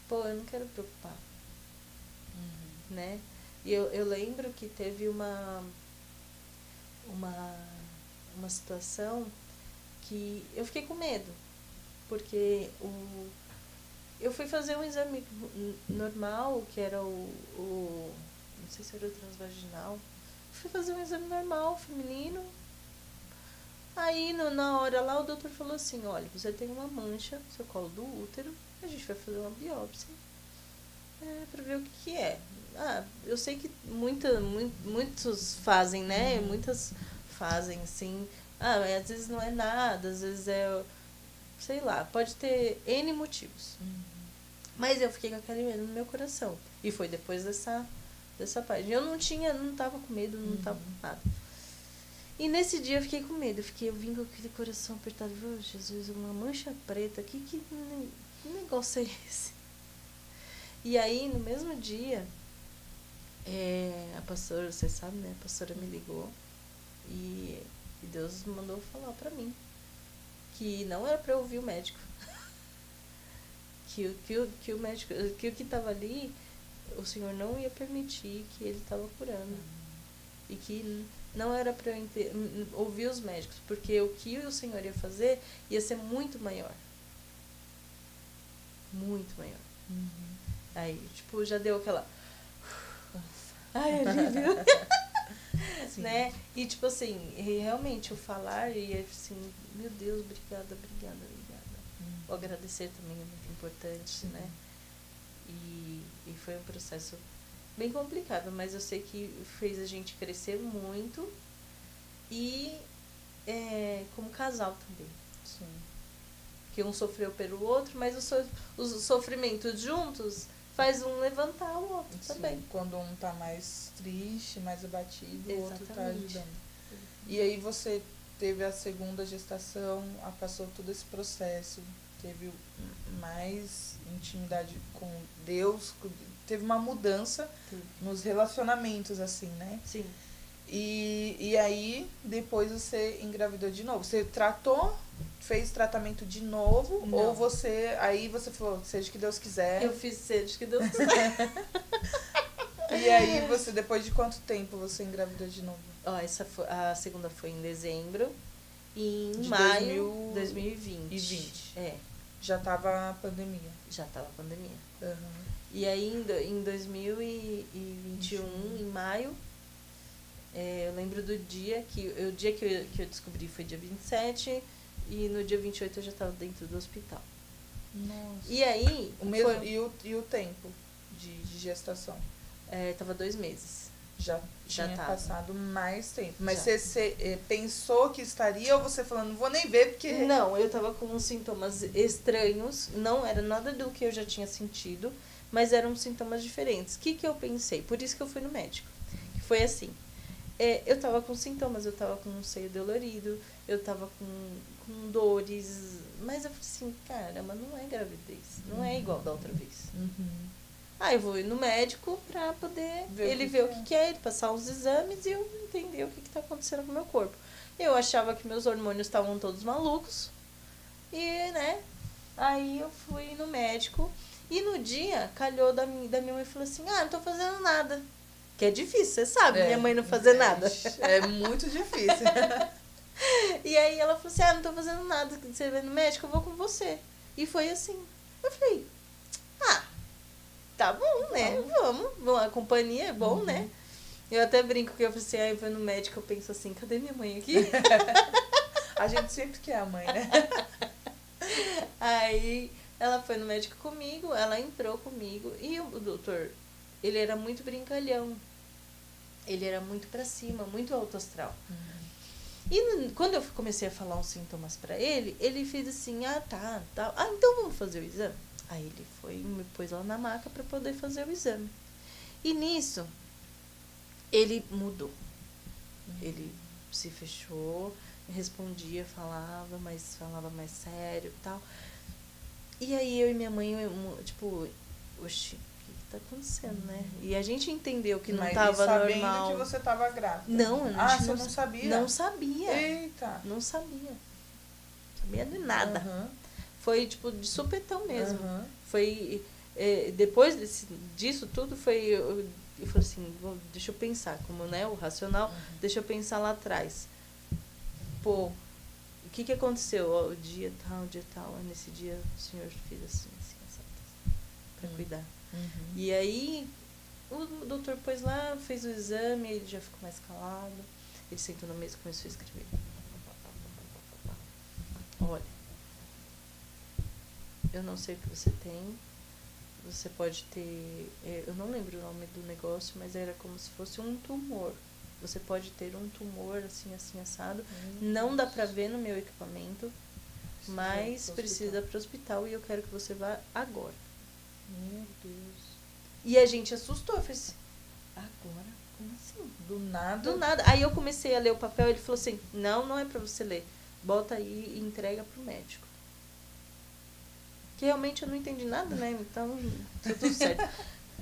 pô, eu não quero preocupar, né? E eu lembro que teve uma situação que eu fiquei com medo, porque eu fui fazer um exame normal, que era não sei se era o transvaginal. Fui fazer um exame normal, feminino. Aí, na hora lá, o doutor falou assim, olha, você tem uma mancha no seu colo do útero, a gente vai fazer uma biópsia pra ver o que é. Ah, eu sei que muitos fazem, né? Muitas fazem, assim. Ah, às vezes não é nada, às vezes é... Sei lá, pode ter N motivos. Mas eu fiquei com aquele medo no meu coração. E foi depois dessa página. Eu não tava com medo, não tava com nada. E nesse dia eu fiquei com medo. Eu vim com aquele coração apertado. Oh, Jesus, uma mancha preta. Que negócio é esse? E aí, no mesmo dia, a pastora, você sabe, né? A pastora me ligou. E Deus mandou falar pra mim que não era pra eu ouvir o médico. que o médico, que o que estava ali, o Senhor não ia permitir que ele estava curando. E que não era para eu ouvir os médicos, porque o que o Senhor ia fazer ia ser muito maior. Muito maior. Aí, tipo, já deu aquela... Ai, alívio. Né? E, tipo assim, realmente o falar e assim, meu Deus, obrigada. O agradecer também é muito importante, né? E foi um processo bem complicado, mas eu sei que fez a gente crescer muito e como casal também. Sim. Que um sofreu pelo outro, mas os sofrimentos juntos faz um levantar o outro. Sim, também. Quando um tá mais triste, mais abatido, o outro tá ajudando. Sim. E aí você teve a segunda gestação, passou todo esse processo, teve mais intimidade com Deus, teve uma mudança nos relacionamentos, assim, né? Sim. E aí, depois você engravidou de novo. Você fez tratamento de novo? Não. Ou aí você falou, seja o que Deus quiser? Eu fiz seja o que Deus quiser. E aí, depois de quanto tempo você engravidou de novo? A segunda foi em dezembro. E em de maio de 2020. Já tava a pandemia. Já tava a pandemia. Uhum. E aí, em 2021, em maio, eu lembro do dia que eu descobri foi dia 27, e no dia 28 eu já estava dentro do hospital. Nossa. E aí... E o tempo de gestação? Tava 2 meses. Já tinha passado mais tempo. Mas já. Você pensou que estaria, ou você falando, não vou nem ver porque... Não, eu tava com uns sintomas estranhos, não era nada do que eu já tinha sentido, mas eram sintomas diferentes. O que eu pensei? Por isso que eu fui no médico. Foi assim, eu tava com sintomas, eu tava com um seio dolorido, eu tava com dores, mas eu falei assim, caramba, não é gravidez, não é igual da outra vez. Eu vou ir no médico pra poder ver o que é, ele passar uns exames e eu entender o que tá acontecendo com o meu corpo. Eu achava que meus hormônios estavam todos malucos. E, né, aí eu fui no médico. E no dia, calhou da minha mãe e falou assim, não tô fazendo nada. Que é difícil, você sabe, minha mãe não fazer nada. É muito difícil. E aí ela falou assim, não tô fazendo nada. Você vai no médico, eu vou com você. E foi assim. Eu falei, tá bom, né? Vamos. A companhia é bom, né? Eu até brinco que eu falei assim, eu vou no médico, eu penso assim, cadê minha mãe aqui? A gente sempre quer a mãe, né? Aí ela foi no médico comigo, ela entrou comigo e o doutor, ele era muito brincalhão. Ele era muito pra cima, muito alto astral. E quando eu comecei a falar uns sintomas pra ele, ele fez assim, tá. Então vamos fazer o exame? Aí ele foi e me pôs lá na maca pra poder fazer o exame. E nisso, ele mudou. Ele se fechou, respondia, falava mais sério e tal. E aí eu e minha mãe, tipo, oxi, o que tá acontecendo, né? E a gente entendeu que não tava sabendo normal. Que você tava grávida. Não, você não sabia? Não sabia. Eita. Não sabia. Sabia de nada. Foi, tipo, de supetão mesmo. Aham. Foi... depois disso tudo, eu falei assim, deixa eu pensar, como, né, o racional, deixa eu pensar lá atrás. Pô, o que aconteceu? Ó, o dia tal, nesse dia o senhor fez assim, pra cuidar. E aí, o doutor pôs lá, fez o exame, ele já ficou mais calado. Ele sentou na mesa e começou a escrever. Olha, eu não sei o que você tem. Você pode ter... eu não lembro o nome do negócio, mas era como se fosse um tumor. Você pode ter um tumor, assim, assado. Não dá pra ver no meu equipamento, mas precisa ir pro hospital e eu quero que você vá agora. Meu Deus. E a gente assustou. Eu falei assim, agora? Como assim? Do nada? Do nada. Aí eu comecei a ler o papel, ele falou assim, não é pra você ler. Bota aí e entrega pro médico. Que realmente eu não entendi nada, né? Então, tá tudo certo.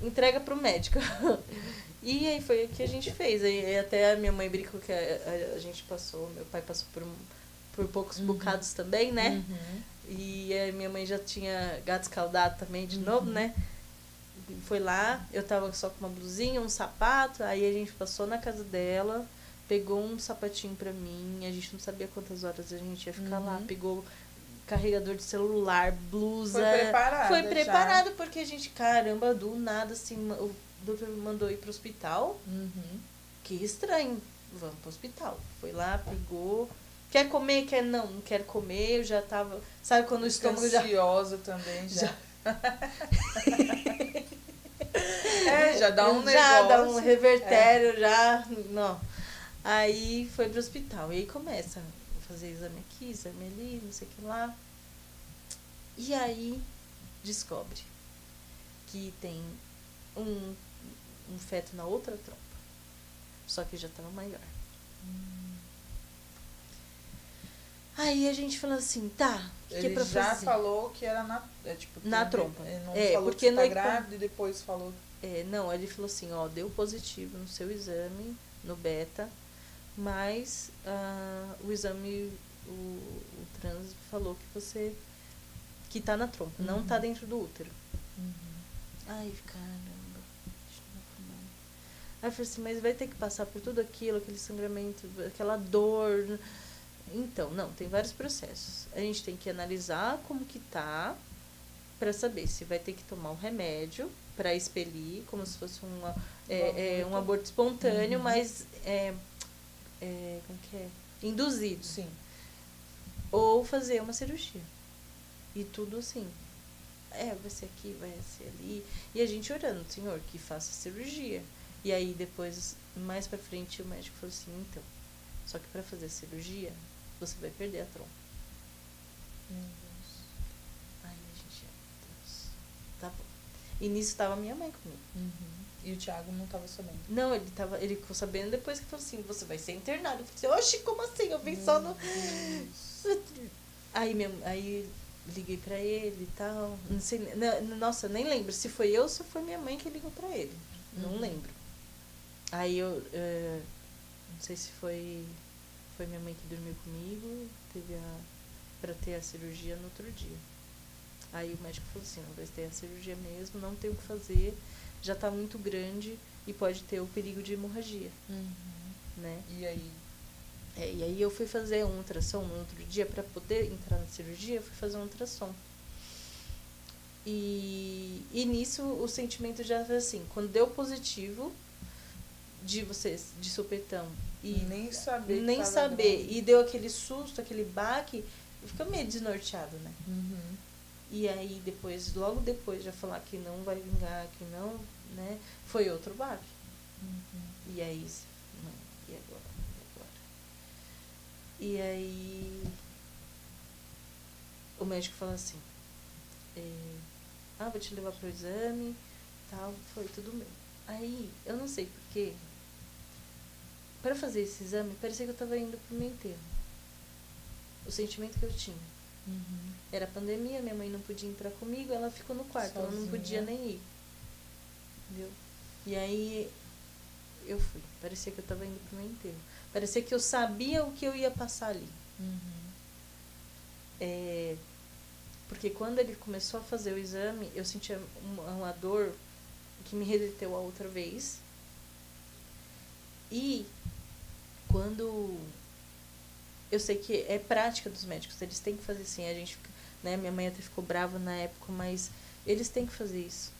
Entrega pro médico. E aí foi o que a gente fez. Aí até a minha mãe brincou que a gente passou, meu pai passou por poucos bocados também, né? E a minha mãe já tinha gato escaldado também de novo, né? Foi lá, eu tava só com uma blusinha, um sapato, aí a gente passou na casa dela, pegou um sapatinho pra mim, a gente não sabia quantas horas a gente ia ficar lá, pegou carregador de celular, blusa. Foi preparado porque a gente, caramba, do nada, assim, o doutor mandou ir pro hospital. Que estranho. Vamos pro hospital. Foi lá, pegou. Quer comer? Quer não? Não quero comer. Eu já tava... Sabe quando o estômago já... ansiosa também, já. Já dá um negócio. Já dá um revertério, já... Não. Aí foi pro hospital. E aí começa a fazer exame aqui, exame ali, não sei o que lá. E aí descobre que tem um feto na outra trompa. Só que já estava maior. Aí a gente falou assim, tá, o que é pra fazer? Ele já falou que era na trompa. Ele não falou porque que tá grávida e depois falou... não, ele falou assim, ó, deu positivo no seu exame, no beta, mas o exame, o trans falou que você... que tá na trompa, não tá dentro do útero. Ai, caramba. Aí eu falei assim, mas vai ter que passar por tudo aquilo, aquele sangramento, aquela dor. Então, não, tem vários processos. A gente tem que analisar como que tá, pra saber se vai ter que tomar um remédio pra expelir, como se fosse um aborto espontâneo, mas como que é? Induzido. Sim. Ou fazer uma cirurgia. E tudo assim. Vai ser aqui, vai ser ali. E a gente orando, Senhor, que faça cirurgia. E aí depois, mais pra frente, o médico falou assim, então, só que pra fazer cirurgia, você vai perder a trompa. Meu Deus. Aí a gente, meu Deus, tá bom. E nisso tava minha mãe comigo. E o Thiago não tava sabendo? Não, ele ficou sabendo depois que falou assim, você vai ser internado. Eu falei assim, oxe, como assim? Eu vim só no... Aí liguei pra ele e tal. Não sei, nossa, nem lembro se foi eu ou se foi minha mãe que ligou pra ele. Não lembro. Aí eu não sei se foi minha mãe que dormiu comigo, pra ter a cirurgia no outro dia. Aí o médico falou assim, não vai ter a cirurgia mesmo, não tem o que fazer, já tá muito grande e pode ter o perigo de hemorragia. Né? E aí? E aí eu fui fazer um ultrassom no outro dia, pra poder entrar na cirurgia, eu fui fazer um ultrassom. E nisso o sentimento já foi assim, quando deu positivo de supetão e nem saber e deu aquele susto, aquele baque, fica meio desnorteado, né? E aí depois, logo depois já falar que não vai vingar, que não, né? Foi outro baque. E aí, não, e agora? E aí o médico falou assim, vou te levar pro exame, tal, foi tudo bem. Aí, eu não sei porquê, para fazer esse exame, parecia que eu tava indo pro meu enterro. O sentimento que eu tinha. Era pandemia, minha mãe não podia entrar comigo, ela ficou no quarto, sozinha. Ela não podia nem ir. Entendeu? E aí, eu fui. Parecia que eu tava indo pro meu enterro. Parecia que eu sabia o que eu ia passar ali. Porque quando ele começou a fazer o exame, eu sentia uma dor que me remeteu a outra vez. E quando... Eu sei que é prática dos médicos, eles têm que fazer assim, a gente fica, né, minha mãe até ficou brava na época, mas eles têm que fazer isso.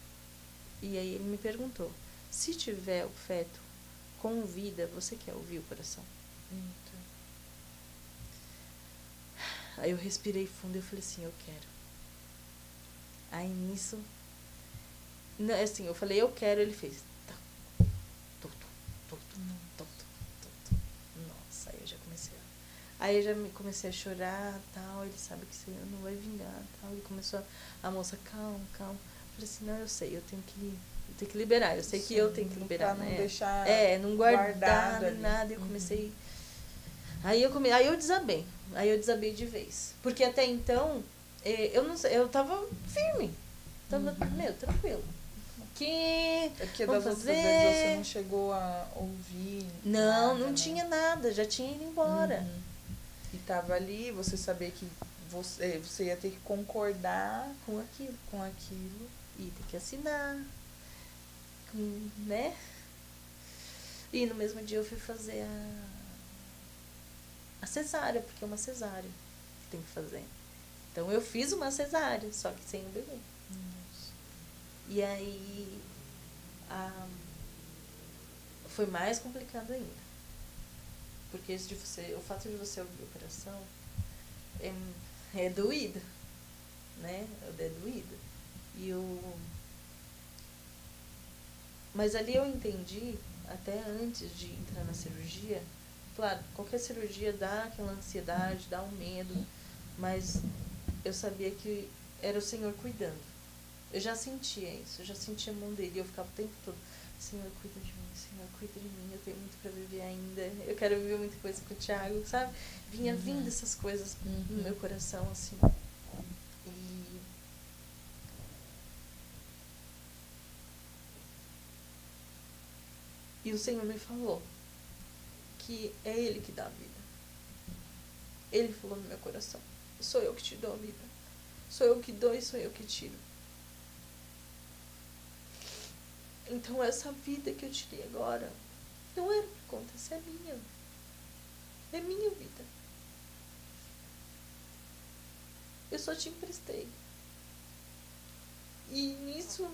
E aí ele me perguntou, se tiver o feto com vida, você quer ouvir o coração? Então. Aí eu respirei fundo e eu falei assim, eu quero. Aí nisso, assim, eu falei, eu quero, ele fez. Tá. Nossa, aí eu já comecei Aí eu já comecei a chorar, tal, ele sabe que você não vai vingar, tal. Ele começou a moça, calma. Eu falei assim, não, eu sei, eu tenho que liberar, eu sei que eu tenho que liberar, pra né? não deixar não guardar ali. nada. Eu comecei. Aí eu desabei. Aí eu desabei de vez. Porque até então, eu não sei, eu tava firme. Tava, tranquilo. Porque das outras vezes você não chegou a ouvir. Não tinha nada, já tinha ido embora. E tava ali, você sabia que você ia ter que concordar com aquilo. E ter que assinar. Né? E no mesmo dia eu fui fazer a cesárea, porque é uma cesárea que tem que fazer. Então eu fiz uma cesárea, só que sem o bebê. Nossa. E aí foi mais complicado ainda. Porque o fato de você ouvir o coração é doído, né? É doído. Mas ali eu entendi, até antes de entrar na cirurgia, claro, qualquer cirurgia dá aquela ansiedade, dá um medo, mas eu sabia que era o Senhor cuidando. Eu já sentia isso, eu já sentia a mão dele, eu ficava o tempo todo, Senhor, cuida de mim, eu tenho muito pra viver ainda, eu quero viver muita coisa com o Thiago, sabe? Vinha vindo essas coisas no meu coração, assim. E o Senhor me falou que é Ele que dá a vida. Ele falou no meu coração, sou eu que te dou a vida. Sou eu que dou e sou eu que tiro. Então essa vida que eu tirei agora não era pra acontecer, é minha. É minha vida. Eu só te emprestei. E nisso,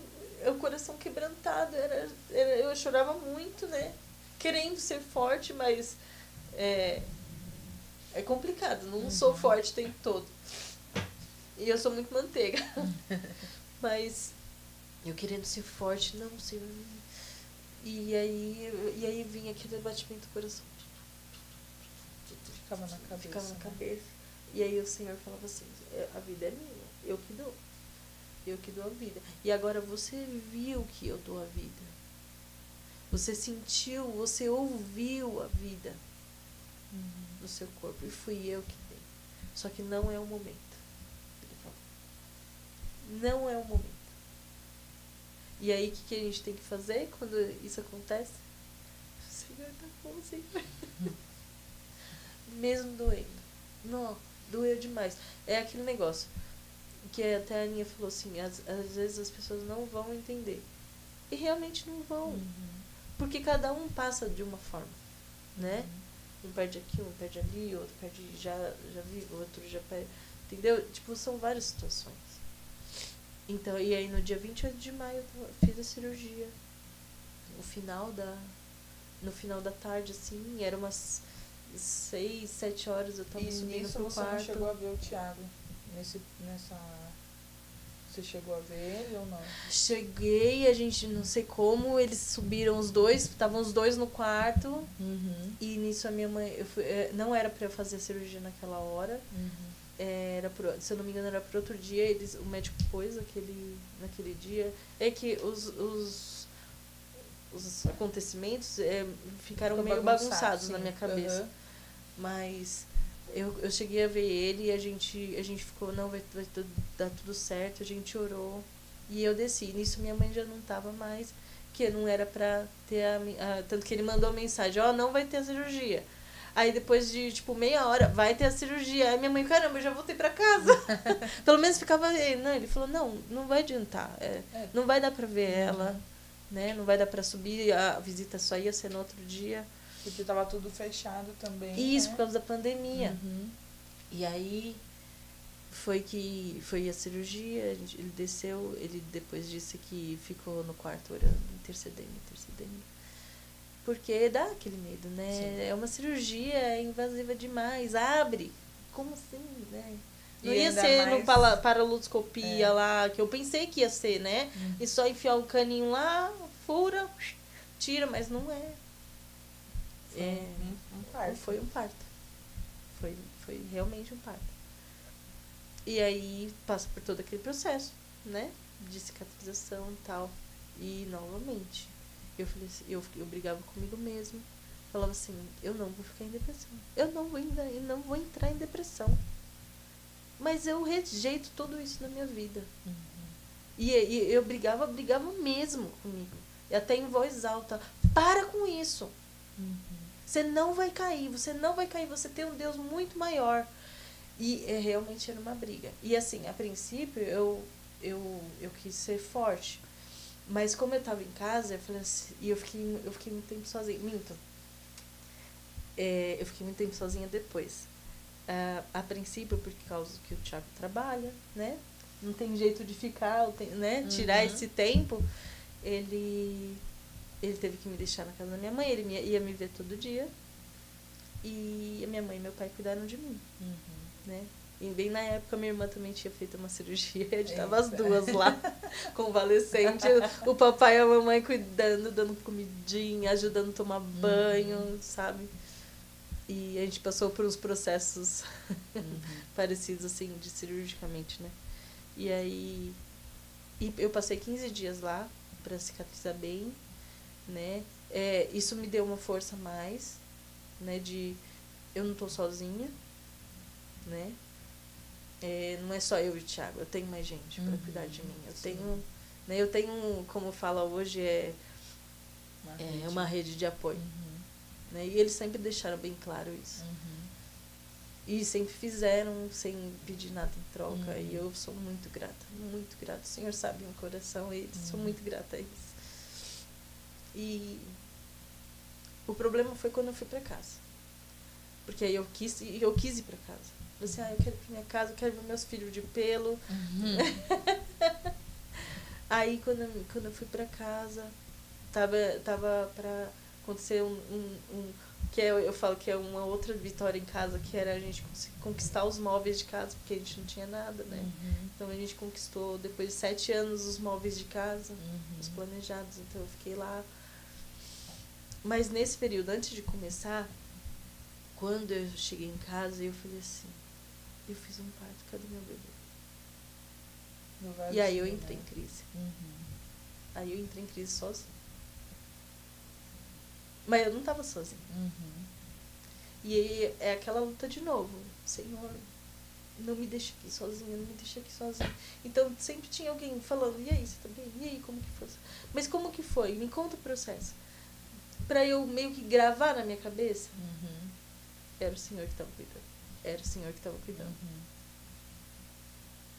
o coração quebrantado, eu chorava muito, né? Querendo ser forte, mas é complicado, não sou forte o tempo todo. E eu sou muito manteiga. Mas eu querendo ser forte, não sei. E aí vinha aquele batimento do coração. Ficava na cabeça. E aí o Senhor falava assim, a vida é minha, eu que dou. Eu que dou a vida. E agora você viu que eu dou a vida. Você sentiu, você ouviu a vida no seu corpo. E fui eu que dei. Só que não é o momento. Ele falou. Não é o momento. E aí, o que a gente tem que fazer quando isso acontece? O Senhor tá bom, Senhor. Mesmo doendo. Não, doeu demais. É aquele negócio que até a Aninha falou assim, às vezes as pessoas não vão entender. E realmente não vão. Porque cada um passa de uma forma, né? Um perde aqui, um perde ali, outro perde já vive, outro já perde. Entendeu? Tipo, são várias situações. Então, e aí no dia 28 de maio eu fiz a cirurgia. No final da tarde, assim, era umas 6, 7 horas, eu tava indo pro você quarto. Não chegou a ver o Thiago Você chegou a ver ele ou não? Cheguei, a gente, não sei como, eles subiram os dois, estavam os dois no quarto. E nisso a minha mãe, não era pra eu fazer a cirurgia naquela hora. Se eu não me engano, era pro outro dia, o médico pôs naquele dia. É que os acontecimentos ficaram meio bagunçados na minha cabeça. Mas eu cheguei a ver ele e a gente ficou, não, vai dar tudo certo, a gente orou. E eu desci. Nisso minha mãe já não tava mais, que não era pra ter tanto que ele mandou a mensagem, não vai ter a cirurgia. Aí depois de, tipo, meia hora, vai ter a cirurgia. Aí minha mãe, caramba, eu já voltei pra casa. Pelo menos ficava... Não, ele falou, não vai adiantar. Não vai dar pra ver ela, né? Não vai dar pra subir. A visita só ia ser no outro dia. Porque tava tudo fechado também, Isso, né? por causa da pandemia. Uhum. E aí foi a cirurgia, ele desceu, ele depois disse que ficou no quarto orando, intercedendo. Porque dá aquele medo, né? Sim. É uma cirurgia invasiva demais, abre. Como assim, né? Não E ia ainda ser mais- no paralutoscopia lá, que eu pensei que ia ser, né? E só enfiar o caninho lá, fura, tira, mas não é. Um parto. Foi um parto. Foi realmente um parto. E aí passa por todo aquele processo, né? De cicatrização e tal. E novamente, eu falei assim, eu brigava comigo mesma. Falava assim, eu não vou ficar em depressão. Eu não vou entrar em depressão. Mas eu rejeito tudo isso na minha vida. E eu brigava mesmo comigo. E até em voz alta. Para com isso. Você não vai cair, você tem um Deus muito maior. E realmente era uma briga. E assim, a princípio, eu quis ser forte. Mas como eu tava em casa, eu falei assim, e eu fiquei muito tempo sozinha. Minto. Eu fiquei muito tempo sozinha depois. A princípio, por causa que o Thiago trabalha, né? Não tem jeito de ficar, né? Tirar esse tempo. Ele teve que me deixar na casa da minha mãe, ele ia me ver todo dia. E a minha mãe e meu pai cuidaram de mim, né? E bem na época, minha irmã também tinha feito uma cirurgia, a gente tava as duas lá, convalescente. O papai e a mamãe cuidando, dando comidinha, ajudando a tomar banho, sabe? E a gente passou por uns processos parecidos, assim, de cirurgicamente, né? E aí, eu passei 15 dias lá pra cicatrizar bem, né? Isso me deu uma força a mais, né? De eu não tô sozinha, né? Não é só eu e o Thiago, eu tenho mais gente para cuidar de mim. Eu tenho, como fala hoje, uma rede de apoio. Né? E eles sempre deixaram bem claro isso. E sempre fizeram sem pedir nada em troca. E eu sou muito grata, muito grata. O Senhor sabe meu coração, e sou muito grata a eles. E o problema foi quando eu fui para casa. Porque aí eu quis ir para casa. Eu falei assim, eu quero ir pra minha casa, eu quero ver meus filhos de pelo. Aí quando eu fui pra casa, tava pra acontecer que eu falo que é uma outra vitória em casa, que era a gente conquistar os móveis de casa, porque a gente não tinha nada, né? Então a gente conquistou, depois de 7 anos, os móveis de casa, os planejados, então eu fiquei lá. Mas nesse período, antes de começar, quando eu cheguei em casa, eu falei assim, eu fiz um parto, cadê meu bebê? E aí eu entrei em crise. Aí eu entrei em crise sozinha. Mas eu não estava sozinha. E aí é aquela luta de novo. Senhor, não me deixa aqui sozinha, não me deixa aqui sozinha. Então sempre tinha alguém falando, e aí, você tá bem? E aí, como que foi? Mas como que foi? Me conta o processo. Pra eu meio que gravar na minha cabeça. Era o Senhor que estava cuidando. Era o Senhor que estava cuidando.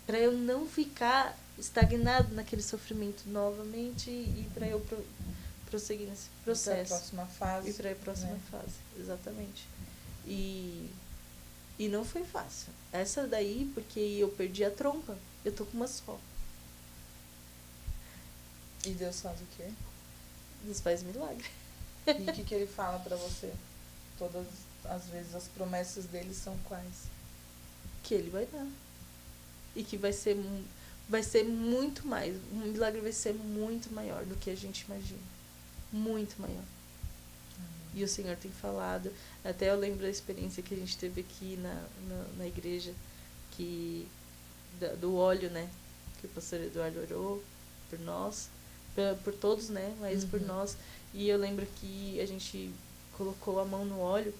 Para eu não ficar estagnado naquele sofrimento novamente e para eu prosseguir nesse processo. E para a próxima fase. E para a próxima fase, exatamente. E não foi fácil. Essa daí, porque eu perdi a trompa. Eu tô com uma só. E Deus faz o quê? Deus faz milagre. E o que ele fala para você? Todas as vezes as promessas dele são quais? Que ele vai dar. E que vai ser muito mais. O milagre vai ser muito maior do que a gente imagina. Muito maior. E o Senhor tem falado. Até eu lembro da experiência que a gente teve aqui na igreja, do óleo, né? Que o pastor Eduardo orou por nós, por todos, né? Mas por nós. E eu lembro que a gente colocou a mão no óleo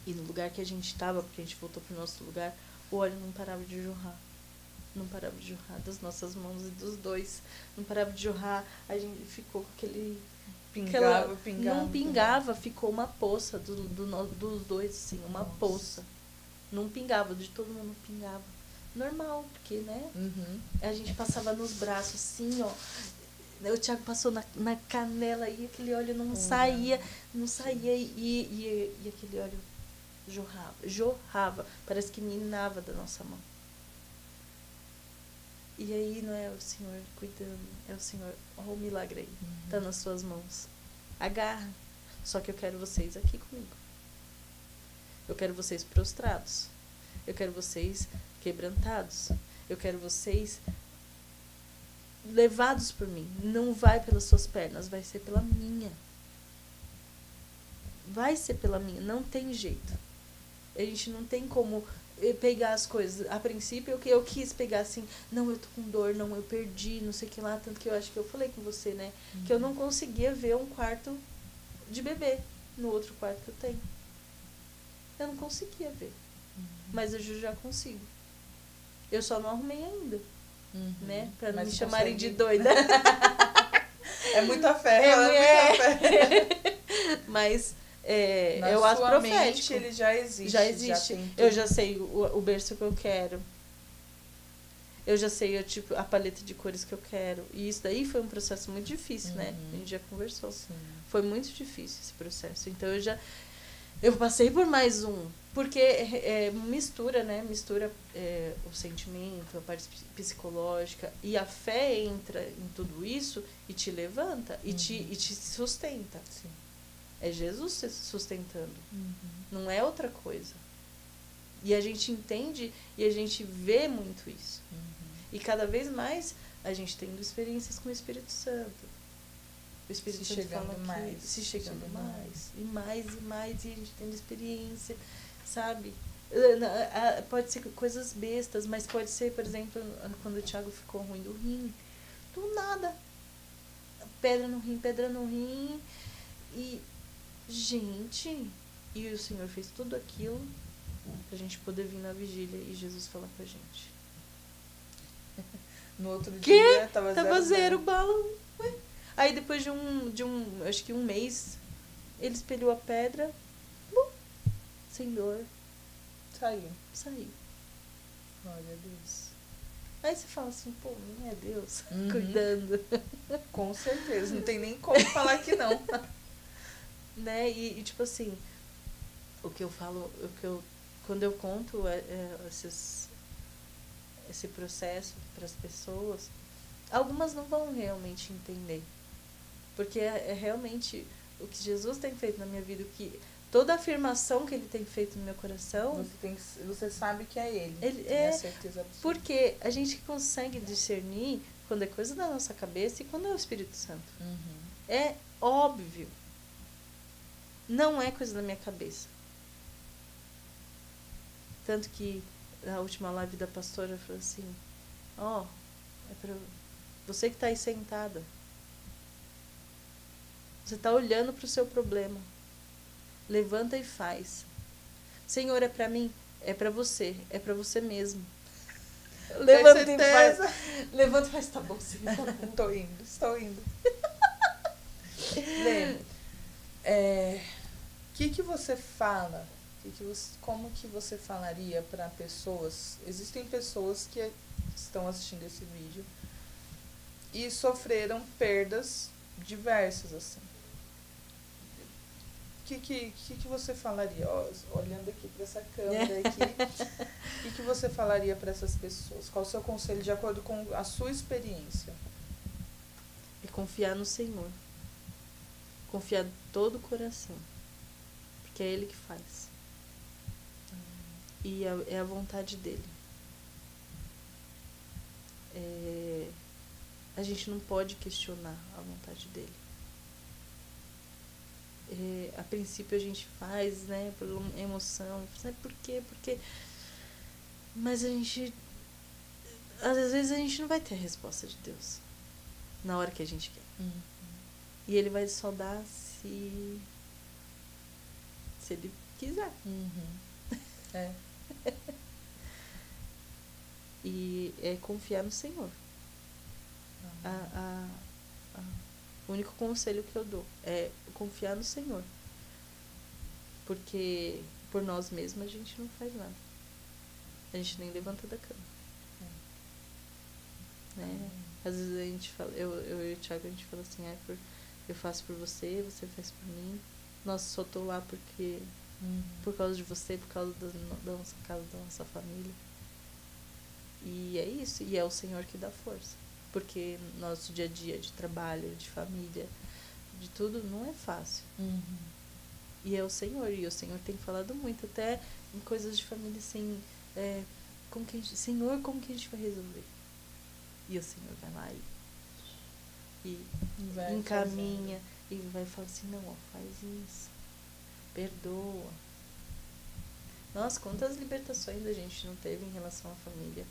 e no lugar que a gente estava, porque a gente voltou pro nosso lugar, o óleo não parava de jorrar. Não parava de jorrar das nossas mãos e dos dois. Não parava de jorrar. A gente ficou com aquele Pingava, pingava. Não pingava, ficou uma poça dos dois, assim, uma Nossa. poça. Não pingava, de todo mundo pingava. Normal, porque, né? Uhum. A gente passava nos braços, assim, ó. O Thiago passou na canela e aquele óleo não saía. E aquele óleo jorrava. Parece que minava da nossa mão. E aí não é o Senhor cuidando, é o Senhor, olha o milagre aí, tá nas suas mãos. Agarra. Só que eu quero vocês aqui comigo. Eu quero vocês prostrados. Eu quero vocês quebrantados. Eu quero vocês levados por mim. Não vai pelas suas pernas, vai ser pela minha. Vai ser pela minha, não tem jeito. A gente não tem como pegar as coisas. A princípio, eu quis pegar assim, não, eu tô com dor, não, eu perdi, não sei o que lá. Tanto que eu acho que eu falei com você, né? Que eu não conseguia ver um quarto de bebê no outro quarto que eu tenho. Eu não conseguia ver. Mas eu já consigo. Eu só não arrumei ainda. Né? Pra não me chamarem de doida. É muita fé, é muita fé. Mas Na é o ato sua profético. mente, ele já existe. Já existe. Eu já sei o berço que eu quero. Eu já sei tipo, a paleta de cores que eu quero. E isso daí foi um processo muito difícil, né? A gente já conversou. Sim. Foi muito difícil esse processo. Então eu passei por mais um. Porque mistura, né? Mistura o sentimento, a parte psicológica. E a fé entra em tudo isso e te levanta e te sustenta. Sim. É Jesus se sustentando. Não é outra coisa. E a gente entende e a gente vê muito isso. E cada vez mais a gente tendo experiências com o Espírito Santo. O Espírito Santo fala aqui, se chegando mais. E mais, e mais. E a gente tendo experiência, sabe? Pode ser coisas bestas, mas pode ser, por exemplo, quando o Thiago ficou ruim do rim. Do nada. Pedra no rim. E, gente, e o Senhor fez tudo aquilo pra gente poder vir na vigília e Jesus falar com a gente. No outro dia, tava zero bala. Ué. Aí depois de acho que um mês, ele espelhou a pedra, sem dor. Saiu. Glória a Deus. Aí você fala assim, pô, não é Deus cuidando. Com certeza, não tem nem como falar que não. Né? E tipo assim, quando eu conto esse processo para as pessoas, algumas não vão realmente entender. Porque é realmente o que Jesus tem feito na minha vida, toda a afirmação que ele tem feito no meu coração. Você sabe que é ele. Ele é certeza absoluta. Porque a gente consegue discernir quando é coisa da nossa cabeça e quando é o Espírito Santo. É óbvio. Não é coisa da minha cabeça. Tanto que na última live da pastora falou assim, é pra você que está aí sentada. Você está olhando para o seu problema. Levanta e faz. Senhor, é para mim? É para você. É para você mesmo. Levanta e faz. Levanta e faz. Tá bom, Senhor. Tá bom. Estou indo. Lê, que você fala? Como que você falaria para pessoas? Existem pessoas que estão assistindo esse vídeo e sofreram perdas diversas, assim. O que você falaria? Olhando aqui para essa câmera aqui, o que você falaria para essas pessoas? Qual o seu conselho de acordo com a sua experiência? É confiar no Senhor. Confiar todo o coração. Porque é Ele que faz. E é a vontade dEle. A gente não pode questionar a vontade dEle. A princípio a gente faz, né, por emoção, sabe por quê? Porque mas às vezes a gente não vai ter a resposta de Deus na hora que a gente quer. E Ele vai só dar se Ele quiser. E é confiar no Senhor. O único conselho que eu dou é confiar no Senhor. Porque por nós mesmos a gente não faz nada. A gente nem levanta da cama. Né? Às vezes a gente fala, eu e o Thiago, a gente fala assim, eu faço por você, você faz por mim. Nossa, só tô lá porque por causa de você, por causa da nossa casa, da nossa família. E é isso, e é o Senhor que dá força. Porque nosso dia a dia de trabalho, de família, de tudo, não é fácil. E é o Senhor, e o Senhor tem falado muito, até em coisas de família, assim, Senhor, como que a gente vai resolver? E o Senhor vai lá e encaminha, e vai falar assim, não, ó, faz isso, perdoa. Nossa, quantas libertações a gente não teve em relação à família.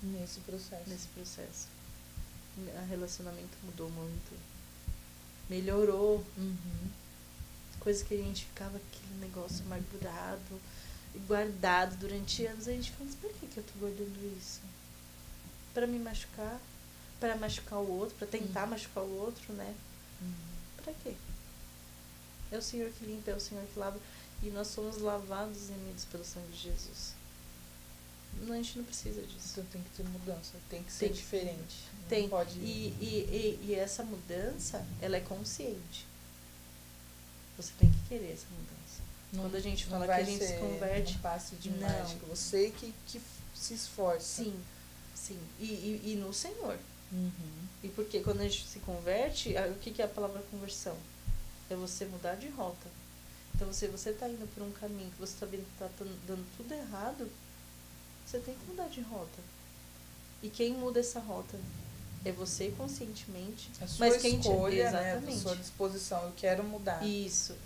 Nesse processo. O relacionamento mudou muito. Melhorou. Coisa que a gente ficava aquele negócio amargurado e guardado durante anos. A gente fala, mas por que eu tô guardando isso? Pra me machucar? Pra machucar o outro? Pra tentar machucar o outro, né? Pra quê? É o Senhor que limpa, é o Senhor que lava. E nós somos lavados e remidos pelo sangue de Jesus. Não, a gente não precisa disso. Então tem que ter mudança, tem que ser diferente. Tem. Não pode... E essa mudança, ela é consciente. Você tem que querer essa mudança. Quando a gente fala que a gente se converte... Um passe de mágica. Você que se esforça. Sim. E no Senhor. E porque quando a gente se converte, o que é a palavra conversão? É você mudar de rota. Então, se você está indo por um caminho que você está vendo que está dando tudo errado, você tem que mudar de rota. E quem muda essa rota é você conscientemente. A sua escolha, né? A sua disposição. Eu quero mudar. Isso.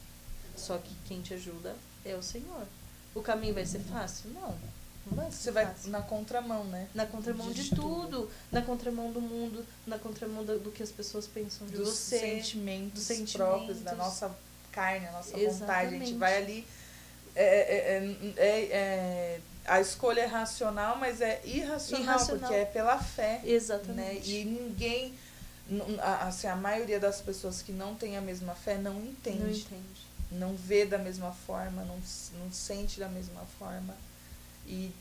Só que quem te ajuda é o Senhor. O caminho vai ser fácil? Não. Não vai ser Você fácil. vai na contramão, né? Na contramão de tudo. Na contramão do mundo. Na contramão do que as pessoas pensam de você. Dos sentimentos próprios, da nossa carne, a nossa vontade. A gente vai ali... a escolha é racional, mas é irracional. Porque é pela fé. Exatamente. Né? E ninguém... Assim, a maioria das pessoas que não tem a mesma fé não entende. Não vê da mesma forma, não sente da mesma forma. E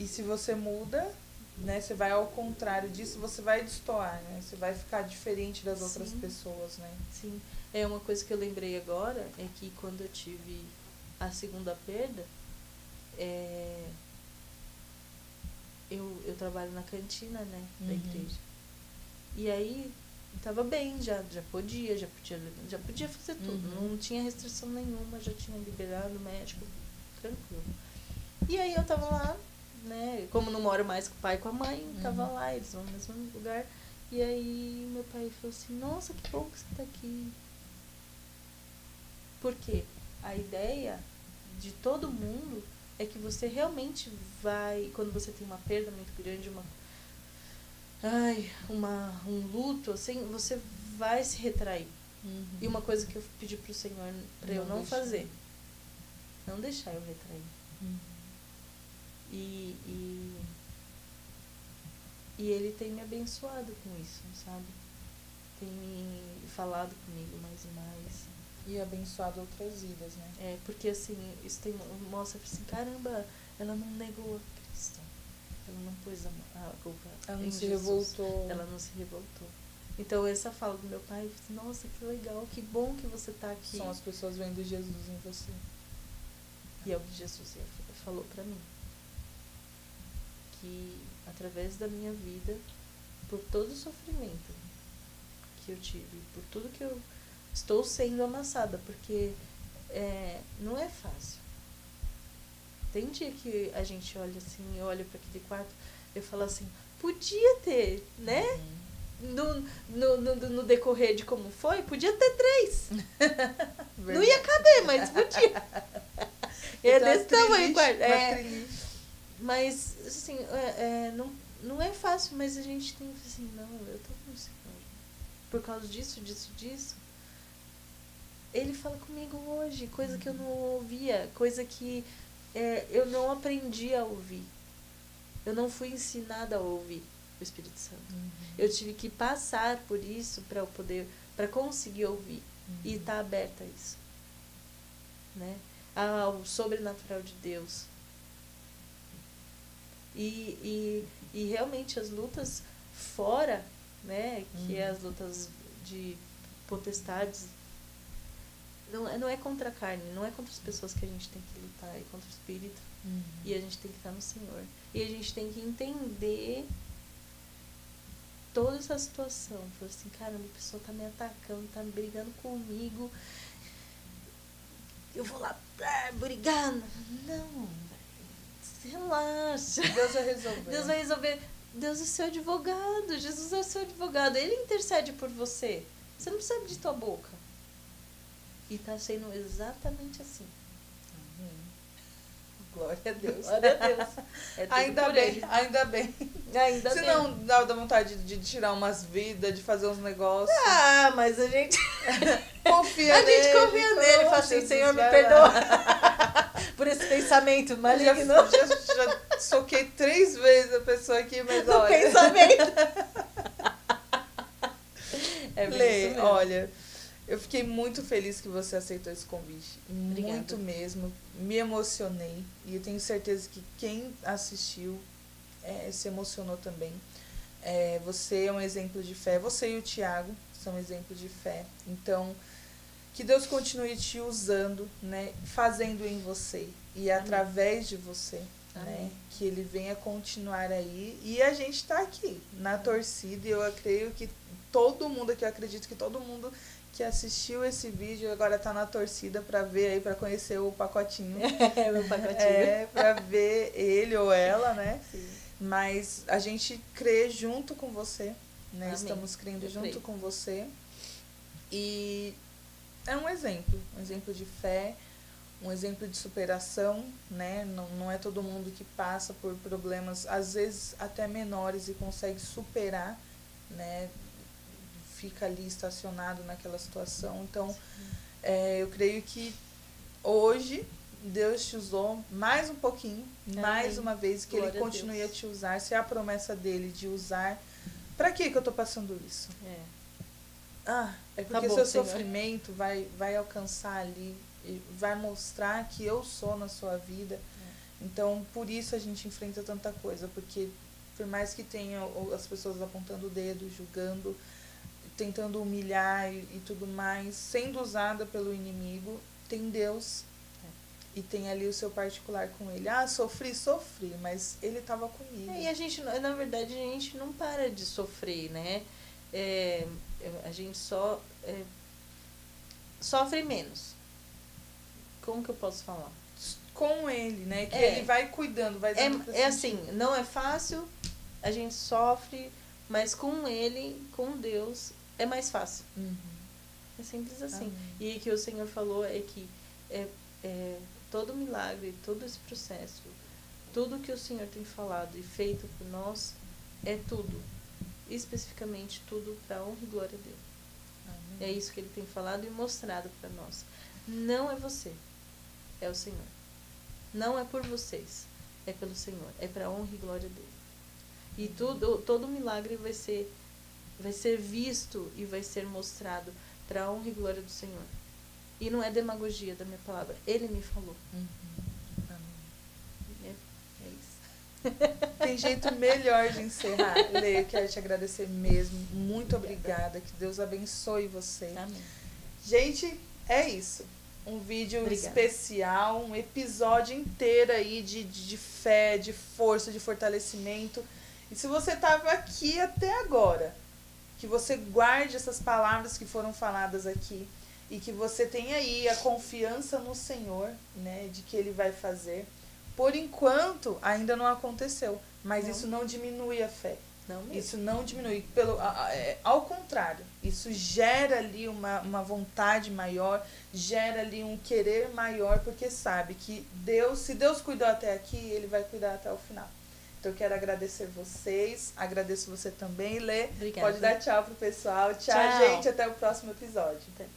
se você muda, né, você vai ao contrário disso, você vai destoar, né? Você vai ficar diferente das outras pessoas, né? Sim. Uma coisa que eu lembrei agora é que quando eu tive a segunda perda, eu trabalho na cantina, né, da igreja. E aí tava bem, já podia fazer tudo. Não tinha restrição nenhuma, já tinha liberado o médico, tranquilo. E aí eu tava lá, né, como não moro mais com o pai e com a mãe, tava lá, eles vão no mesmo lugar. E aí meu pai falou assim, nossa, que bom que você tá aqui. Porque a ideia de todo mundo é que você realmente vai, quando você tem uma perda muito grande, um luto, assim, você vai se retrair. E uma coisa que eu pedi pro Senhor pra eu não fazer. Não deixar eu retrair. E ele tem me abençoado com isso, sabe? Tem me falado comigo mais e mais. E abençoado outras vidas, né? Porque assim, isso mostra assim, caramba, ela não negou a Cristo. Ela não pôs a culpa. Ela não se revoltou. Ela não se revoltou. Então essa fala do meu pai, nossa, que legal, que bom que você tá aqui. São as pessoas vendo Jesus em você. E é o que Jesus falou pra mim. Que através da minha vida, por todo o sofrimento que eu tive, por tudo que eu estou sendo amassada, porque não é fácil. Tem dia que a gente olha assim, eu olho para aquele quarto, eu falo assim, podia ter, né? No decorrer de como foi, podia ter 3. Não ia caber, mas podia. É desse tamanho o quarto. Mas, assim, não é fácil, mas a gente tem que assim, não, eu tô com o Senhor. Por causa disso. Ele fala comigo hoje, coisa que eu não ouvia, coisa que eu não aprendi a ouvir. Eu não fui ensinada a ouvir o Espírito Santo. Eu tive que passar por isso para eu poder para conseguir ouvir e estar aberta a isso, né? Ao sobrenatural de Deus. E realmente as lutas fora, né, que é as lutas de potestades, não é contra a carne, não é contra as pessoas que a gente tem que lutar, é contra o espírito. E a gente tem que estar no Senhor. E a gente tem que entender toda essa situação. Falar assim, caramba, a pessoa tá me atacando, tá brigando comigo. Eu vou lá brigando. Não, relaxa. Deus vai resolver. Deus vai resolver. Deus é seu advogado. Jesus é seu advogado. Ele intercede por você. Você não precisa abrir tua boca. E tá sendo exatamente assim. Glória a Deus. Glória a Deus. É Ainda bem, ainda bem. Ainda Se bem. não dá vontade de tirar umas vidas, de fazer uns negócios. Ah, mas a gente confia nele. A gente confia nele. Fala assim, Jesus, Senhor, me vai perdoa lá. por esse pensamento Já maligno. soquei 3 vezes a pessoa aqui, mas No olha. pensamento. É bem Lê, isso mesmo. olha, eu fiquei muito feliz que você aceitou esse convite. Obrigada. Muito mesmo. Me emocionei. E eu tenho certeza que quem assistiu se emocionou também. Você é um exemplo de fé. Você e o Thiago são um exemplo de fé. Então, que Deus continue te usando, né? Fazendo em você. E através de você. Né? Que Ele venha continuar aí. E a gente está aqui, na torcida. E eu creio que todo mundo aqui, eu acredito que todo mundo que assistiu esse vídeo agora tá na torcida para ver aí, para conhecer o pacotinho. Meu pacotinho. Para ver ele ou ela, né? Sim. Mas a gente crê junto com você, né? Amém. Estamos crendo Eu junto creio. com você. E é um exemplo de fé, um exemplo de superação, né? Não é todo mundo que passa por problemas, às vezes até menores, e consegue superar, né? Fica ali estacionado naquela situação. Então, eu creio que hoje Deus te usou mais um pouquinho, mais uma vez, que Glória Ele continue a a te usar. Se é a promessa dele de usar. Pra que eu tô passando isso? É porque Tá bom, seu Senhor. sofrimento vai alcançar ali, e vai mostrar que eu sou na sua vida. Então, por isso a gente enfrenta tanta coisa, porque por mais que tenha as pessoas apontando o dedo, julgando, tentando humilhar e tudo mais, sendo usada pelo inimigo, tem Deus e tem ali o seu particular com ele. Sofri, mas ele estava comigo. E a gente, na verdade, a gente não para de sofrer, né? A gente só sofre menos. Como que eu posso falar? Com ele, né? Que ele vai cuidando, vai dando pra sentir. assim, não é fácil, a gente sofre, mas com ele, com Deus, é mais fácil. É simples assim. Amém. E o que o Senhor falou é que todo milagre, todo esse processo, tudo que o Senhor tem falado e feito por nós, é tudo, especificamente tudo para a honra e glória dele. Amém. É isso que ele tem falado e mostrado para nós. Não é você, é o Senhor. Não é por vocês, é pelo Senhor, é para a honra e glória dele. E todo milagre vai ser visto e vai ser mostrado para a honra e glória do Senhor. E não é demagogia da minha palavra, ele me falou. Amém. É isso. Tem jeito melhor de encerrar. Lê, eu quero te agradecer mesmo. Muito obrigada. Que Deus abençoe você. Amém. Gente, é isso. Um vídeo especial, um episódio inteiro aí de fé, de força, de fortalecimento. E se você estava aqui até agora, que você guarde essas palavras que foram faladas aqui e que você tenha aí a confiança no Senhor, né, de que Ele vai fazer. Por enquanto, ainda não aconteceu, mas isso não diminui a fé. Não mesmo. Isso não diminui. Ao contrário, isso gera ali uma vontade maior, gera ali um querer maior, porque sabe que se Deus cuidou até aqui, Ele vai cuidar até o final. Então, eu quero agradecer vocês, agradeço você também, Lê. Obrigada. Pode dar tchau pro pessoal. Tchau, Tchau. gente, até o próximo episódio. Até.